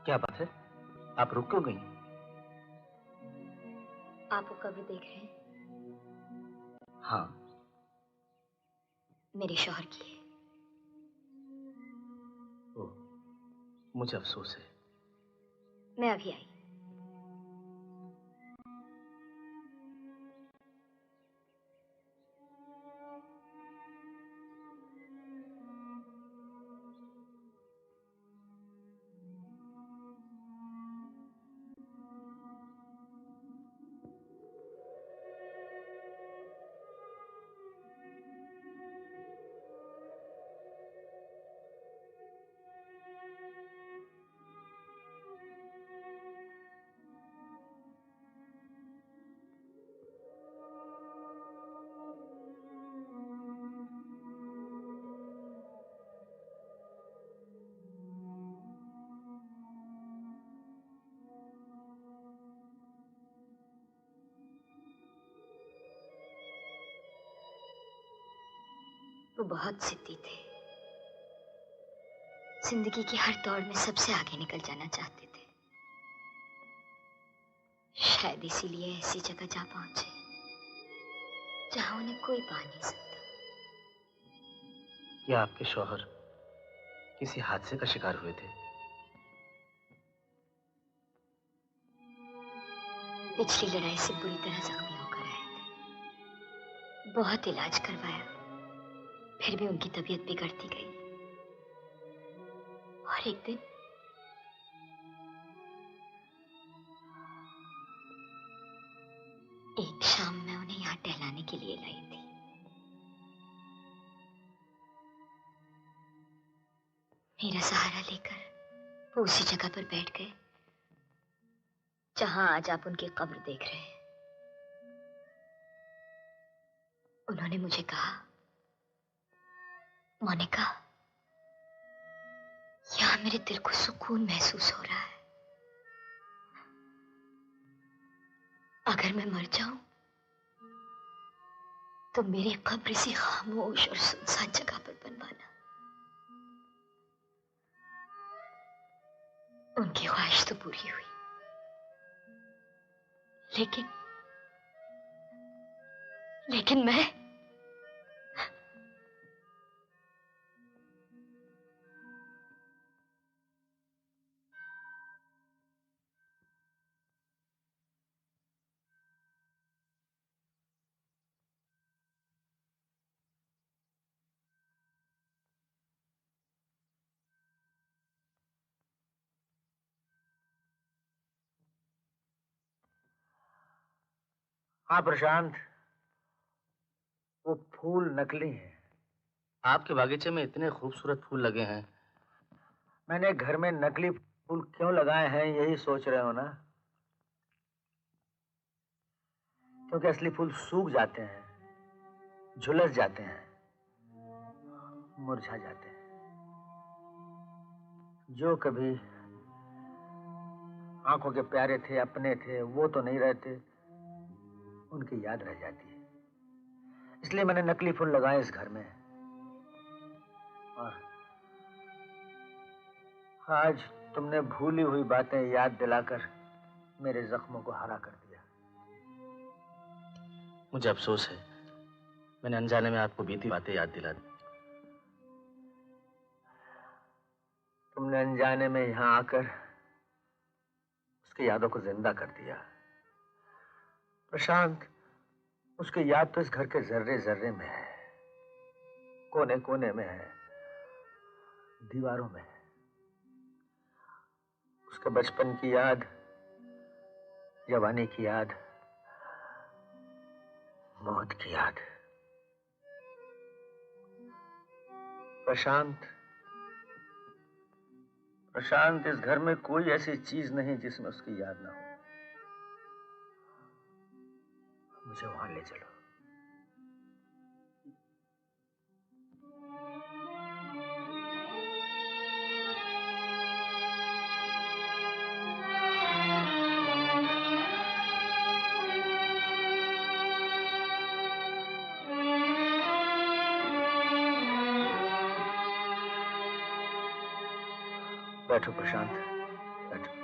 क्या बात है? आप रुक क्यों गई? आप वो कब्र देख रहे हैं? हाँ। मेरे शौहर की है। ओह, मुझे अफसोस है। मैं अभी आई। वो बहुत जिद्दी थे। जिंदगी की हर दौड़ में सबसे आगे निकल जाना चाहते थे। शायद इसीलिए ऐसी जगह जा पहुंचे जहां उन्हें कोई पा नहीं सकता। क्या आपके शौहर किसी हादसे का शिकार हुए थे? पिछली लड़ाई से बुरी तरह जख्मी होकर आए थे। बहुत इलाज करवाया, फिर भी उनकी तबीयत बिगड़ती गई। और एक दिन एक शाम मैं उन्हें यहाँ टहलाने के लिए लाई थी। मेरा सहारा लेकर वो उसी जगह पर बैठ गए जहां आज आप उनकी कब्र देख रहे हैं। उन्होंने मुझे कहा, मोनिका, यहाँ मेरे दिल को सुकून महसूस हो रहा है। अगर मैं मर जाऊं तो मेरी कब्र इसी खामोश और सुनसान जगह पर बनवाना। उनकी ख्वाहिश तो पूरी हुई, लेकिन मैं हाँ प्रशांत, वो फूल नकली हैं। आपके बागीचे में इतने खूबसूरत फूल लगे हैं। मैंने घर में नकली फूल क्यों लगाए हैं यही सोच रहे हो ना? क्योंकि असली फूल सूख जाते हैं, झुलस जाते हैं, मुरझा जाते हैं। जो कभी आंखों के प्यारे थे, अपने थे, वो तो नहीं रहते, उनकी याद रह जाती है। इसलिए मैंने नकली फूल लगाए इस घर में। और आज तुमने भूली हुई बातें याद दिलाकर मेरे जख्मों को हरा कर दिया। मुझे अफसोस है, मैंने अनजाने में आपको बीती बातें याद दिला दी। तुमने अनजाने में यहां आकर उसकी यादों को जिंदा कर दिया। प्रशांत, उसकी याद तो इस घर के जर्रे जर्रे में है, कोने कोने में है, दीवारों में है। उसके बचपन की याद, जवानी की याद, मौत की याद। प्रशांत, प्रशांत, इस घर में कोई ऐसी चीज नहीं जिसमें उसकी याद ना हो। मुझे वहां ले चलो। बैठो प्रशांत, बैठो।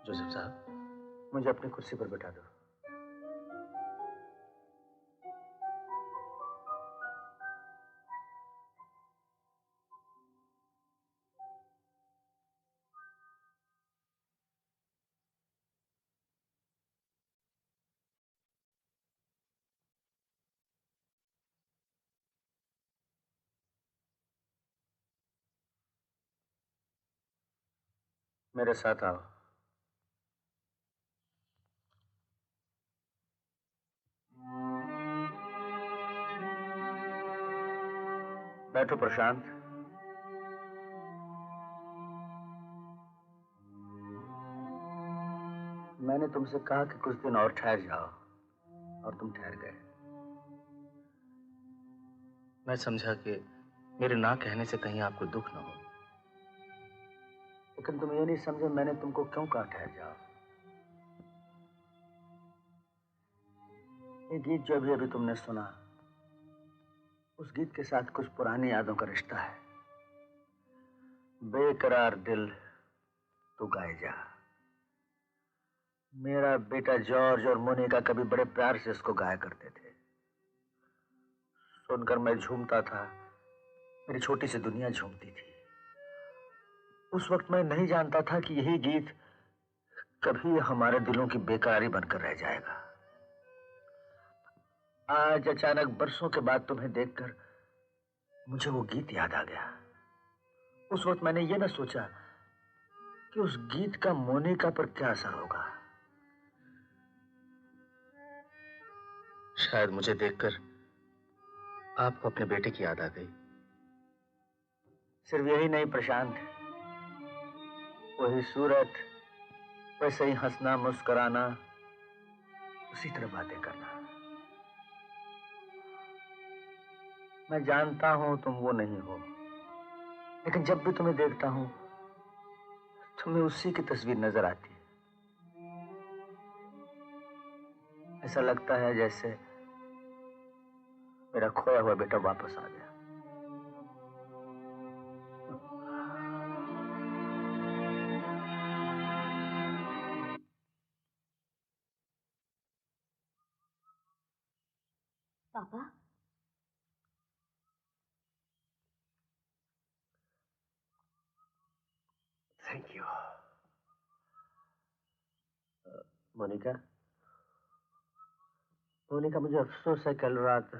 जोसेफ साहब, मुझे अपनी कुर्सी पर बैठा दो। मेरे साथ आओ। बैठो प्रशांत। मैंने तुमसे कहा कि कुछ दिन और ठहर जाओ, और तुम ठहर गए। मैं समझा कि मेरे ना कहने से कहीं आपको दुख न हो। लेकिन तुम ये नहीं समझे मैंने तुमको क्यों कहा ठहर जाओ। ये गीत जो अभी अभी तुमने सुना, उस गीत के साथ कुछ पुरानी यादों का रिश्ता है। बेकरार दिल तू गाए जा। मेरा बेटा जॉर्ज और मोनिका कभी बड़े प्यार से इसको गाया करते थे। सुनकर मैं झूमता था, मेरी छोटी सी दुनिया झूमती थी। उस वक्त मैं नहीं जानता था कि यही गीत कभी हमारे दिलों की बेकरारी बनकर रह जाएगा। आज अचानक बरसों के बाद तुम्हें देखकर मुझे वो गीत याद आ गया। उस वक्त मैंने ये ना सोचा कि उस गीत का मोनिका पर क्या असर होगा। शायद मुझे देखकर आपको अपने बेटे की याद आ गई। सिर्फ यही नहीं प्रशांत, वही सूरत, वैसे ही हंसना, मुस्कुराना, उसी तरह बातें करना। मैं जानता हूं तुम वो नहीं हो, लेकिन जब भी तुम्हें देखता हूं तुम्हें उसी की तस्वीर नजर आती है। ऐसा लगता है जैसे मेरा मेरा खोया हुआ बेटा वापस आ गया। पापा, थैंक यू। मोनिका, मोनिका, मुझे अफसोस है कल रात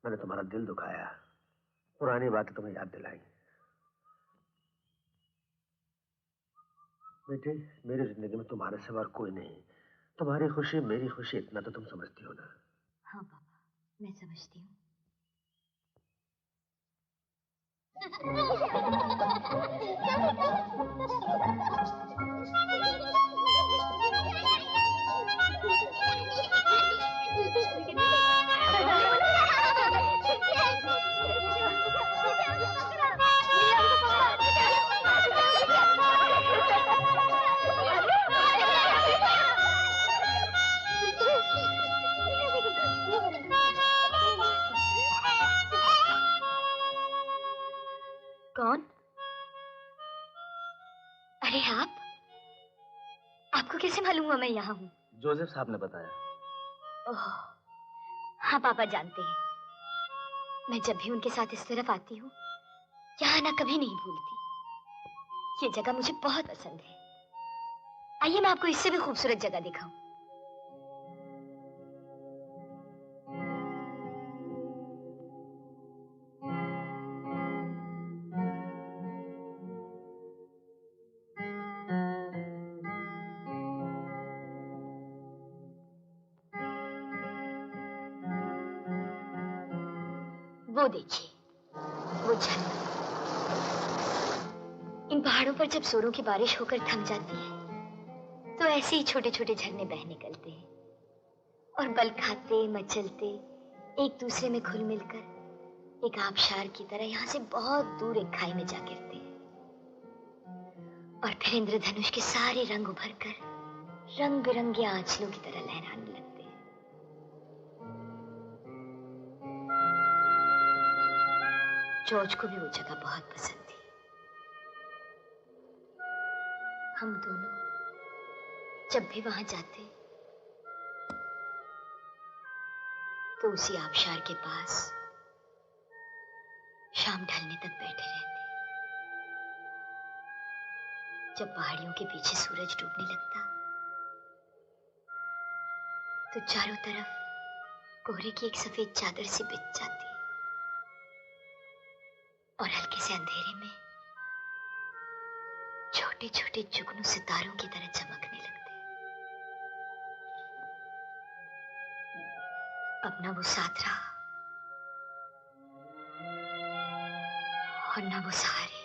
मैंने तुम्हारा दिल दुखाया, पुरानी बातें तुम्हें याद दिलाई। बेटे, मेरी जिंदगी में तुम्हारे सिवा कोई नहीं। तुम्हारी खुशी मेरी खुशी, इतना तो तुम समझती हो ना। हाँ पापा, मैं समझती हूँ। कौन? अरे आप? आपको कैसे मालूम हुआ मैं यहाँ हूँ? जोसेफ साहब ने बताया। ओह, हाँ पापा जानते हैं। मैं जब भी उनके साथ इस तरफ आती हूँ, यहाँ आना कभी नहीं भूलती। ये जगह मुझे बहुत पसंद है। आइए मैं आपको इससे भी खूबसूरत जगह दिखाऊं। वो देखिए, वो झरना। इन पहाड़ों पर जब जोरों की बारिश होकर थम जाती है तो ऐसे ही छोटे छोटे झरने बह निकलते हैं और बल खाते मचलते एक दूसरे में घुल मिलकर एक आबशार की तरह यहाँ से बहुत दूर एक खाई में जा गिरते हैं और फिर इंद्रधनुष के सारे रंग उभर कर रंग बिरंगे आंचलों की तरह लहराने लगते हैं। जॉर्ज को भी वो जगह बहुत पसंद थी। हम दोनों जब भी वहां जाते तो उसी आबशार के पास शाम ढलने तक बैठे रहते। जब पहाड़ियों के पीछे सूरज डूबने लगता तो चारों तरफ कोहरे की एक सफेद चादर सी बिछ जाती और हल्के से अंधेरे में छोटे छोटे जुगनू सितारों की तरह चमकने लगते। अब ना वो साथ रहा और ना वो सहारे।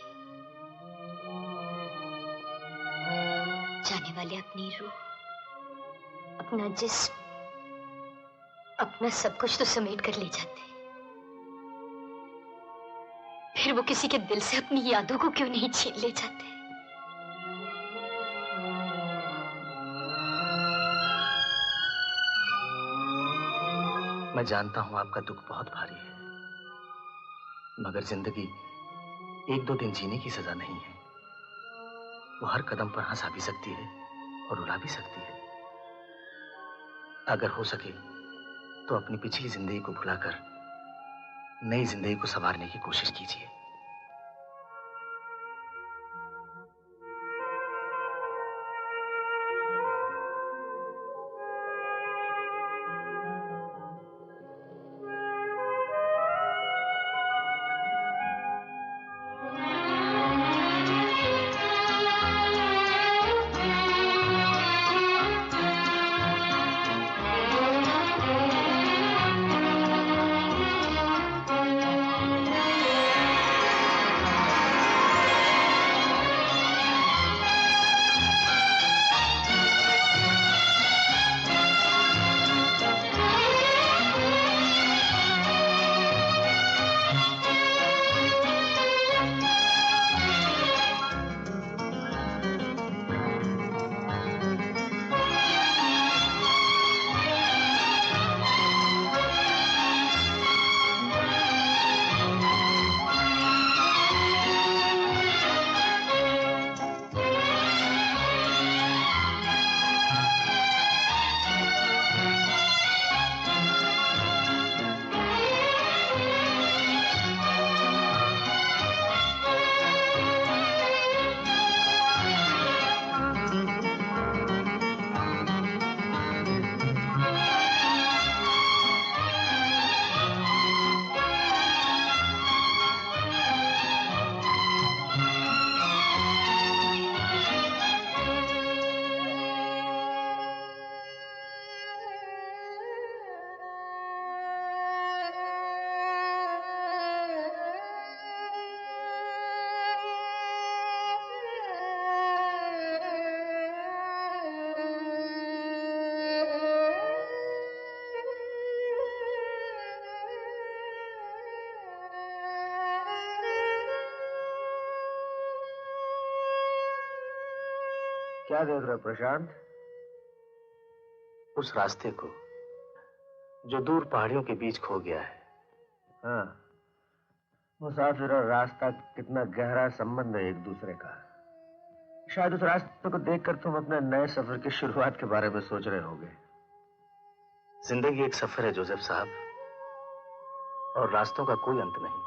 जाने वाले अपनी रूह, अपना जिस्म, अपना सब कुछ तो समेट कर ले जाते, फिर वो किसी के दिल से अपनी यादों को क्यों नहीं छीन ले जाते। मैं जानता हूं आपका दुख बहुत भारी है, मगर जिंदगी एक दो दिन जीने की सजा नहीं है। वो हर कदम पर हंसा भी सकती है और रुला भी सकती है। अगर हो सके तो अपनी पिछली जिंदगी को भुलाकर नई जिंदगी को संवारने की कोशिश कीजिए। क्या देख रहे हो प्रशांत? उस रास्ते को जो दूर पहाड़ियों के बीच खो गया है। हाँ, मुसाफिर और रास्ता कितना गहरा संबंध है एक दूसरे का। शायद उस रास्ते को देखकर तुम अपने नए सफर की शुरुआत के बारे में सोच रहे होगे। जिंदगी एक सफर है जोसेफ साहब, और रास्तों का कोई अंत नहीं।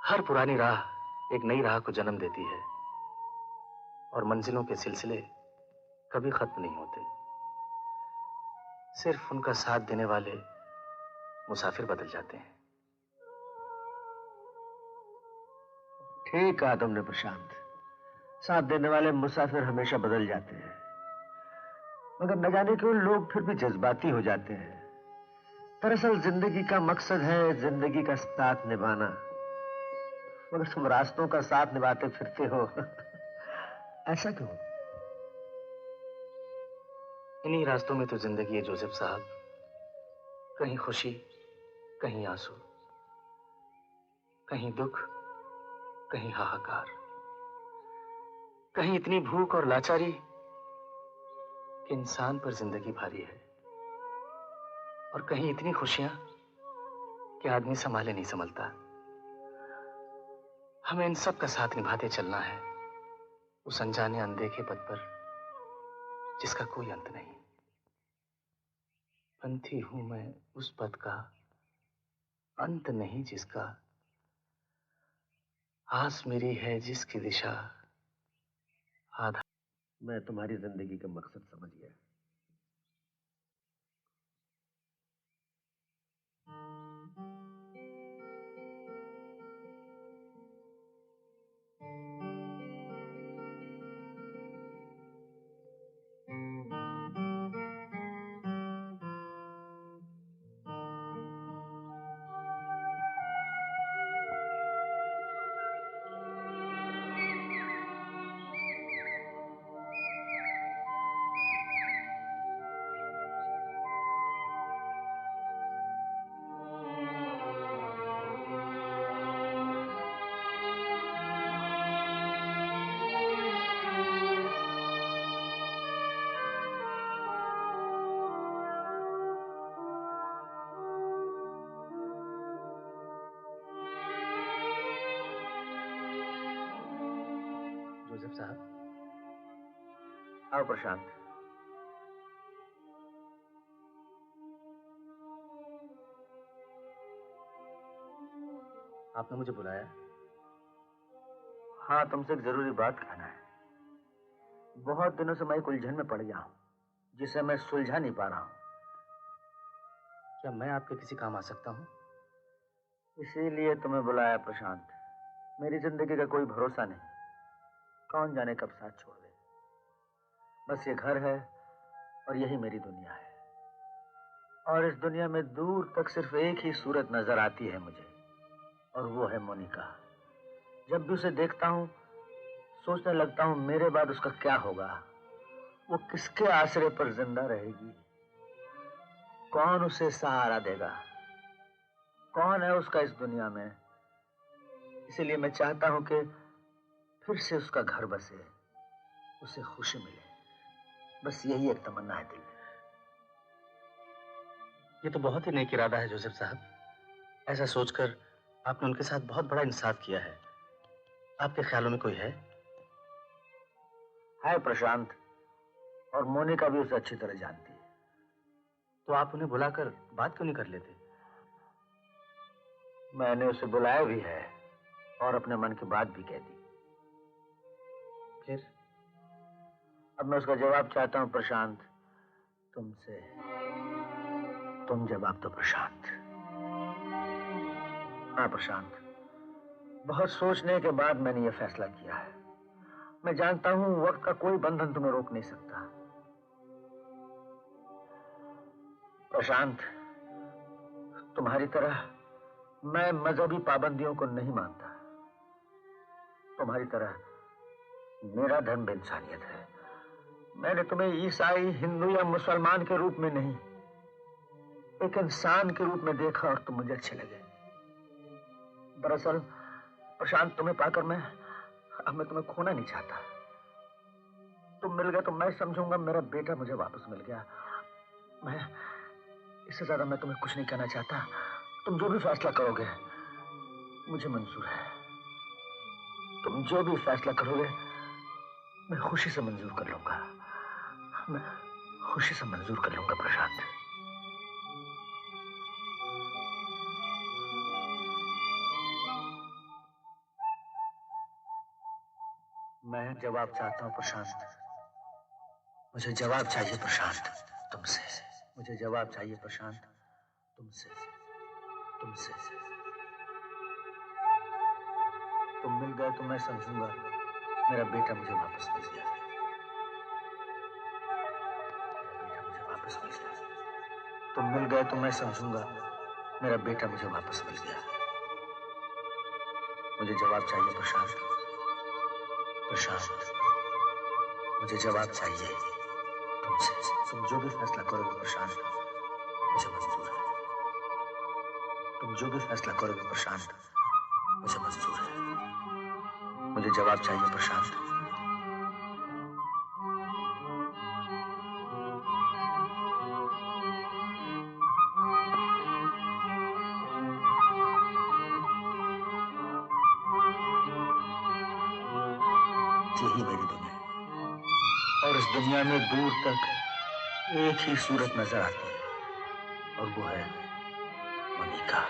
हर पुरानी राह एक नई राह को जन्म देती है, और मंजिलों के सिलसिले कभी खत्म नहीं होते। सिर्फ उनका साथ देने वाले मुसाफिर बदल जाते हैं। ठीक कहा तुमने प्रशांत, साथ देने वाले मुसाफिर हमेशा बदल जाते हैं, मगर न जाने क्यों लोग फिर भी जज्बाती हो जाते हैं। दरअसल जिंदगी का मकसद है जिंदगी का साथ निभाना, मगर तुम रास्तों का साथ निभाते फिरते हो। ऐसा क्यों? इन्हीं रास्तों में तो जिंदगी है जोसेफ साहब। कहीं खुशी, कहीं आंसू, कहीं दुख, कहीं हाहाकार, कहीं इतनी भूख और लाचारी कि इंसान पर जिंदगी भारी है, और कहीं इतनी खुशियां कि आदमी संभाले नहीं संभलता। हमें इन सब का साथ निभाते चलना है, उस अनजाने अनदेखे पथ पर जिसका कोई अंत नहीं। पंथी हूं मैं उस पथ का, अंत नहीं जिसका, आस मेरी है जिसकी दिशा आधा। मैं तुम्हारी जिंदगी का मकसद समझ गया। जोसेफ साहब। आओ प्रशांत। आपने मुझे बुलाया? हाँ, तुमसे एक जरूरी बात कहना है। बहुत दिनों से मैं एक उलझन में पड़ गया हूं, जिसे मैं सुलझा नहीं पा रहा हूं। क्या मैं आपके किसी काम आ सकता हूं? इसीलिए तुम्हें बुलाया प्रशांत। मेरी जिंदगी का कोई भरोसा नहीं, कौन जाने कब साथ छोड़ दे। बस ये घर है और यही मेरी दुनिया है, और इस दुनिया में दूर तक सिर्फ एक ही सूरत नजर आती है मुझे, और वो है मोनिका। जब भी उसे देखता हूं सोचने लगता हूं मेरे बाद उसका क्या होगा, वो किसके आसरे पर जिंदा रहेगी, कौन उसे सहारा देगा, कौन है उसका इस दुनिया में। इसीलिए मैं चाहता हूं कि फिर से उसका घर बसे, उसे खुशी मिले। बस यही एक तमन्ना है दिल में। ये तो बहुत ही नेक इरादा है जोसेफ साहब। ऐसा सोचकर आपने उनके साथ बहुत बड़ा इंसाफ किया है। आपके ख्यालों में कोई है? है प्रशांत, और मोनिका भी उसे अच्छी तरह जानती है। तो आप उन्हें बुलाकर बात क्यों नहीं कर लेते? मैंने उसे बुलाया भी है और अपने मन की बात भी कह दी। फिर अब मैं उसका जवाब चाहता हूं प्रशांत, तुमसे। तुम जवाब दो प्रशांत। हाँ प्रशांत, बहुत सोचने के बाद मैंने यह फैसला किया है। मैं जानता हूं वक्त का कोई बंधन तुम्हें रोक नहीं सकता। प्रशांत, तुम्हारी तरह मैं मजहबी पाबंदियों को नहीं मानता। तुम्हारी तरह मेरा धर्म भी इंसानियत है। मैंने तुम्हें ईसाई, हिंदू या मुसलमान के रूप में नहीं, एक इंसान के रूप में देखा और तुम मुझे अच्छे लगे। दरअसल प्रशांत, तुम्हें पाकर मैं तुम्हें खोना नहीं चाहता। तुम मिल गए तो मैं समझूंगा मेरा बेटा मुझे वापस मिल गया। मैं इससे ज्यादा मैं तुम्हें कुछ नहीं कहना चाहता। तुम जो भी फैसला करोगे मुझे मंजूर है। तुम जो भी फैसला करोगे मैं खुशी से मंजूर कर लूंगा। मैं खुशी से मंजूर कर लूंगा प्रशांत। मैं जवाब चाहता हूं प्रशांत। मुझे जवाब चाहिए प्रशांत तुमसे। मुझे जवाब चाहिए प्रशांत तुमसे। तुमसे तुम मिल गए तो मैं समझूंगा मेरा बेटा मुझे वापस मिल गया। मेरा बेटा मुझे वापस मिल गया। तुम मिल गए तो मैं समझूंगा मेरा बेटा मुझे वापस मिल गया। मुझे जवाब चाहिए प्रशांत। प्रशांत मुझे जवाब चाहिए तुमसे। तुम जो भी फैसला करोगे प्रशांत मुझे मंजूर है। तुम जो भी फैसला करोगे प्रशांत मुझे मंजूर है। मुझे जवाब चाहिए प्रशांत। यही मेरी दुनिया और इस दुनिया में दूर तक एक ही सूरत नजर आती है और वो है मोनिका।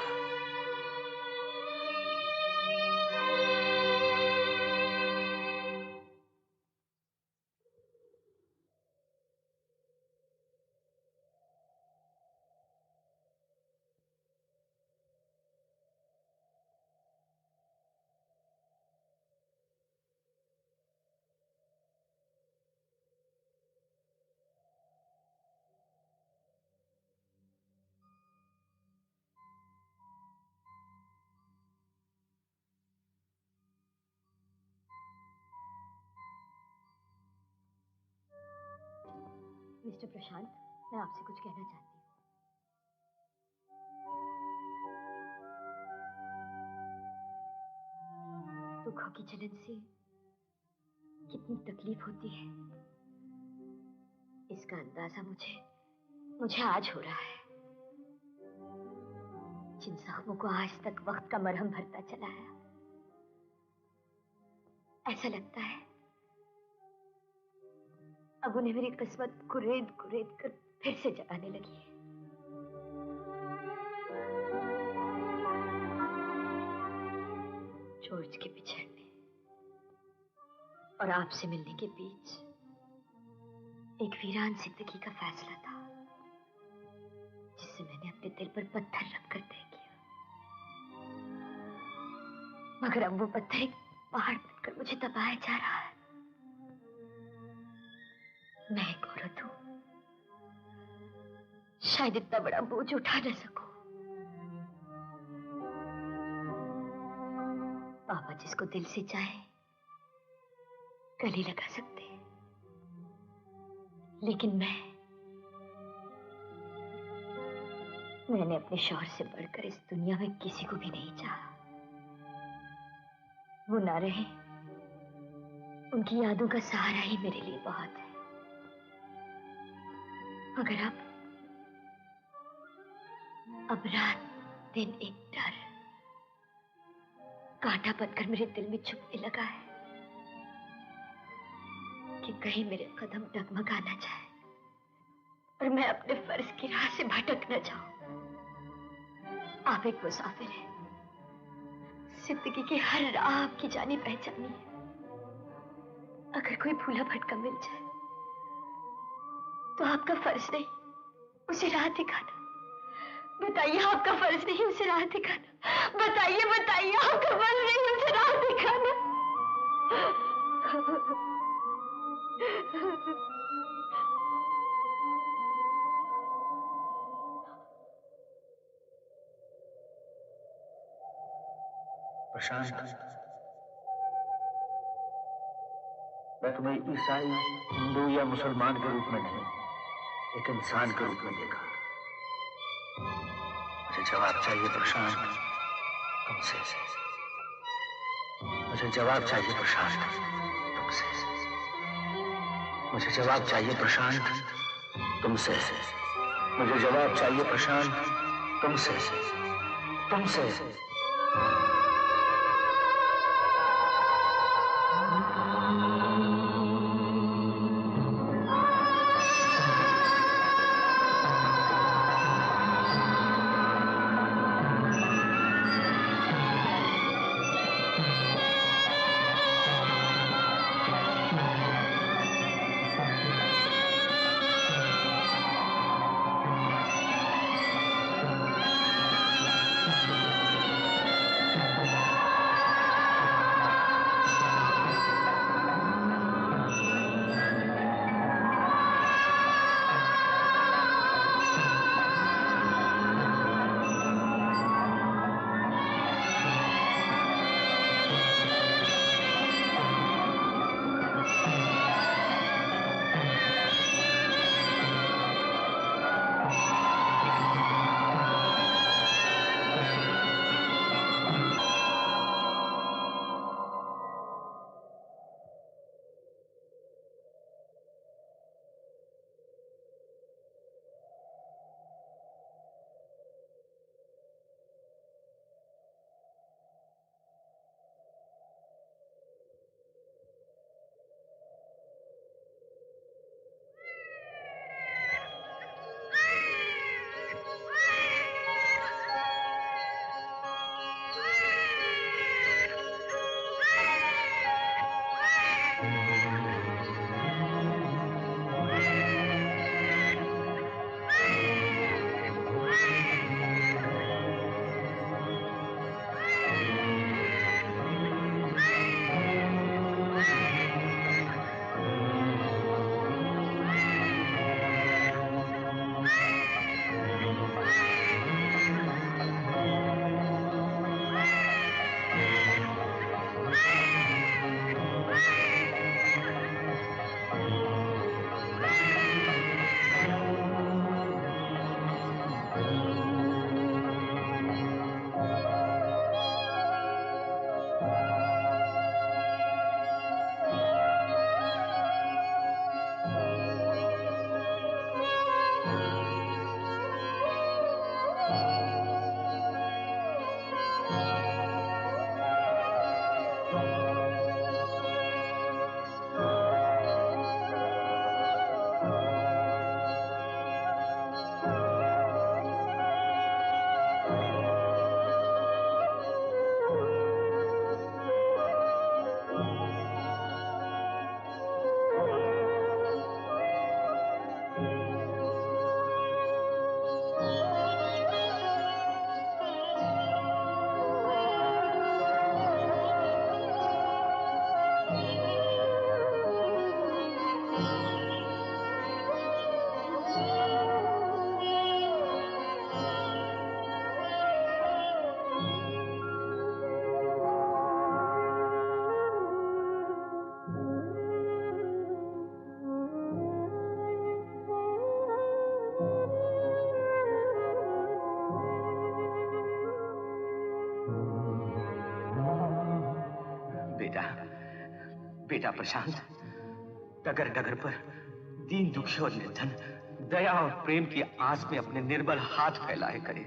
मिस्टर प्रशांत, मैं आपसे कुछ कहना चाहती हूँ। दुखों की जलन से कितनी तकलीफ होती है इसका अंदाजा मुझे आज हो रहा है। जिन जख्मों को आज तक वक्त का मरहम भरता चला है, ऐसा लगता है अब उन्हें मेरी किस्मत कुरेद कुरेद कर फिर से जगाने लगी है। जॉर्ज के बिछड़ने और आपसे मिलने के बीच एक वीरान जिंदगी का फैसला था जिससे मैंने अपने दिल पर पत्थर रखकर तय किया, मगर अब वो पत्थर एक पहाड़ बनकर मुझे दबाया जा रहा है। मैं एक औरत हूं, शायद इतना बड़ा बोझ उठा न सकूं। पापा जिसको दिल से चाहे गले लगा सकते हैं, लेकिन मैंने अपने शौहर से बढ़कर इस दुनिया में किसी को भी नहीं चाहा। वो ना रहे, उनकी यादों का सहारा ही मेरे लिए बहुत है। मगर अब रात दिन एक डर कांटा बनकर मेरे दिल में चुभने लगा है कि कहीं मेरे कदम डगमगा न जाए और मैं अपने फर्ज की राह से भटक न जाऊं। आप एक मुसाफिर हैं, जिंदगी की हर राह आपकी जानी पहचानी है। अगर कोई भूला भटका मिल जाए तो आपका फर्ज नहीं उसे राह दिखाना। बताइए, आपका फर्ज नहीं उसे राह दिखाना। बताइए बताइए, आपका फर्ज नहीं उसे राह दिखाना। प्रशांत, मैं तुम्हें ईसाई, हिंदू या मुसलमान के रूप में नहीं, एक इंसान के रूप में देखा। मुझे जवाब चाहिए प्रशांत तुमसे। मुझे जवाब चाहिए प्रशांत तुमसे। मुझे जवाब चाहिए प्रशांत, तुमसे। मुझे जवाब चाहिए प्रशांत, तुमसे, तुमसे। बेटा प्रशांत, डगर डगर पर दीन दुखी और निर्धन दया और प्रेम की आस में अपने निर्बल हाथ फैलाए करे।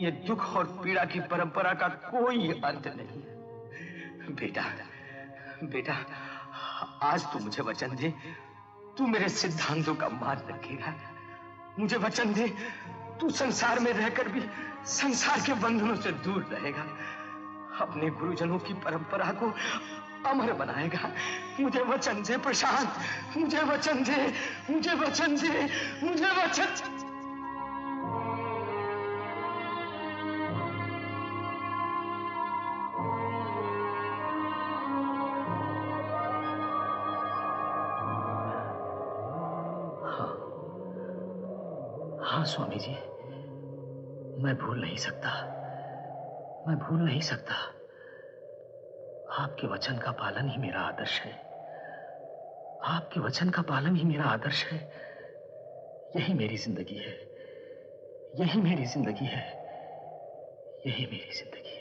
ये दुख और पीड़ा की परंपरा का कोई अंत नहीं है। बेटा, बेटा, आज तू मुझे वचन दे, तू मेरे सिद्धांतों का मान रखेगा। मुझे वचन दे, तू संसार में रहकर भी संसार के बंधनों से दूर रहेगा, अपने गुरुजनों की परंपरा को अमर बनाएगा। मुझे वचन दे प्रशांत, मुझे वचन दे, मुझे वचन दे, मुझे वचन। हाँ स्वामी जी, मैं भूल नहीं सकता, मैं भूल नहीं सकता। आपके वचन का पालन ही मेरा आदर्श है, आपके वचन का पालन ही मेरा आदर्श है। यही मेरी जिंदगी है, यही मेरी जिंदगी है, यही मेरी जिंदगी है।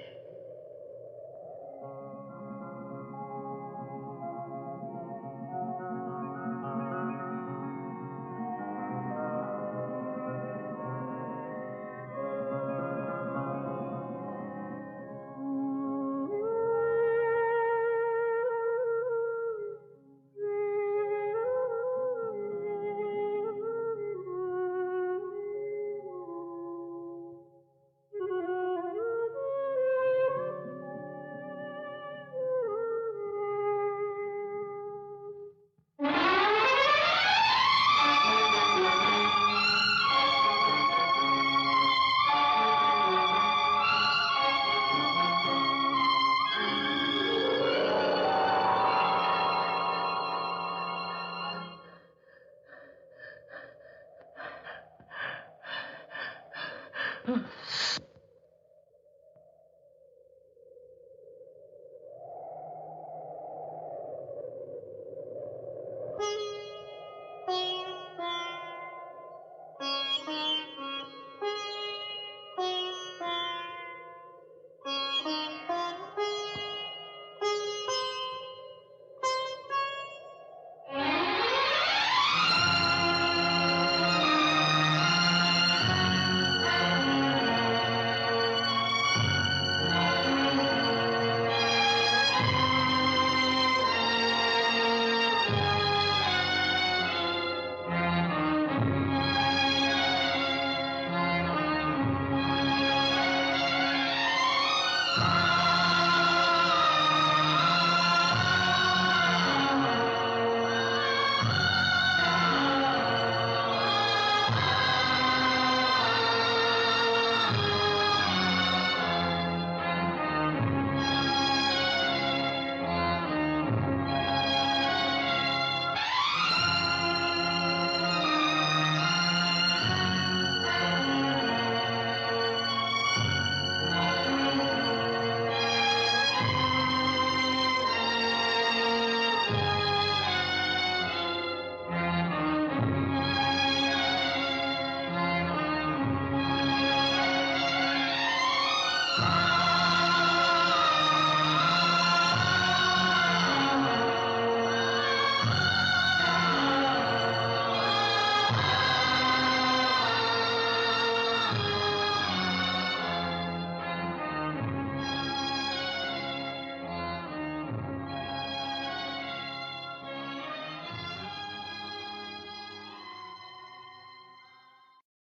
है।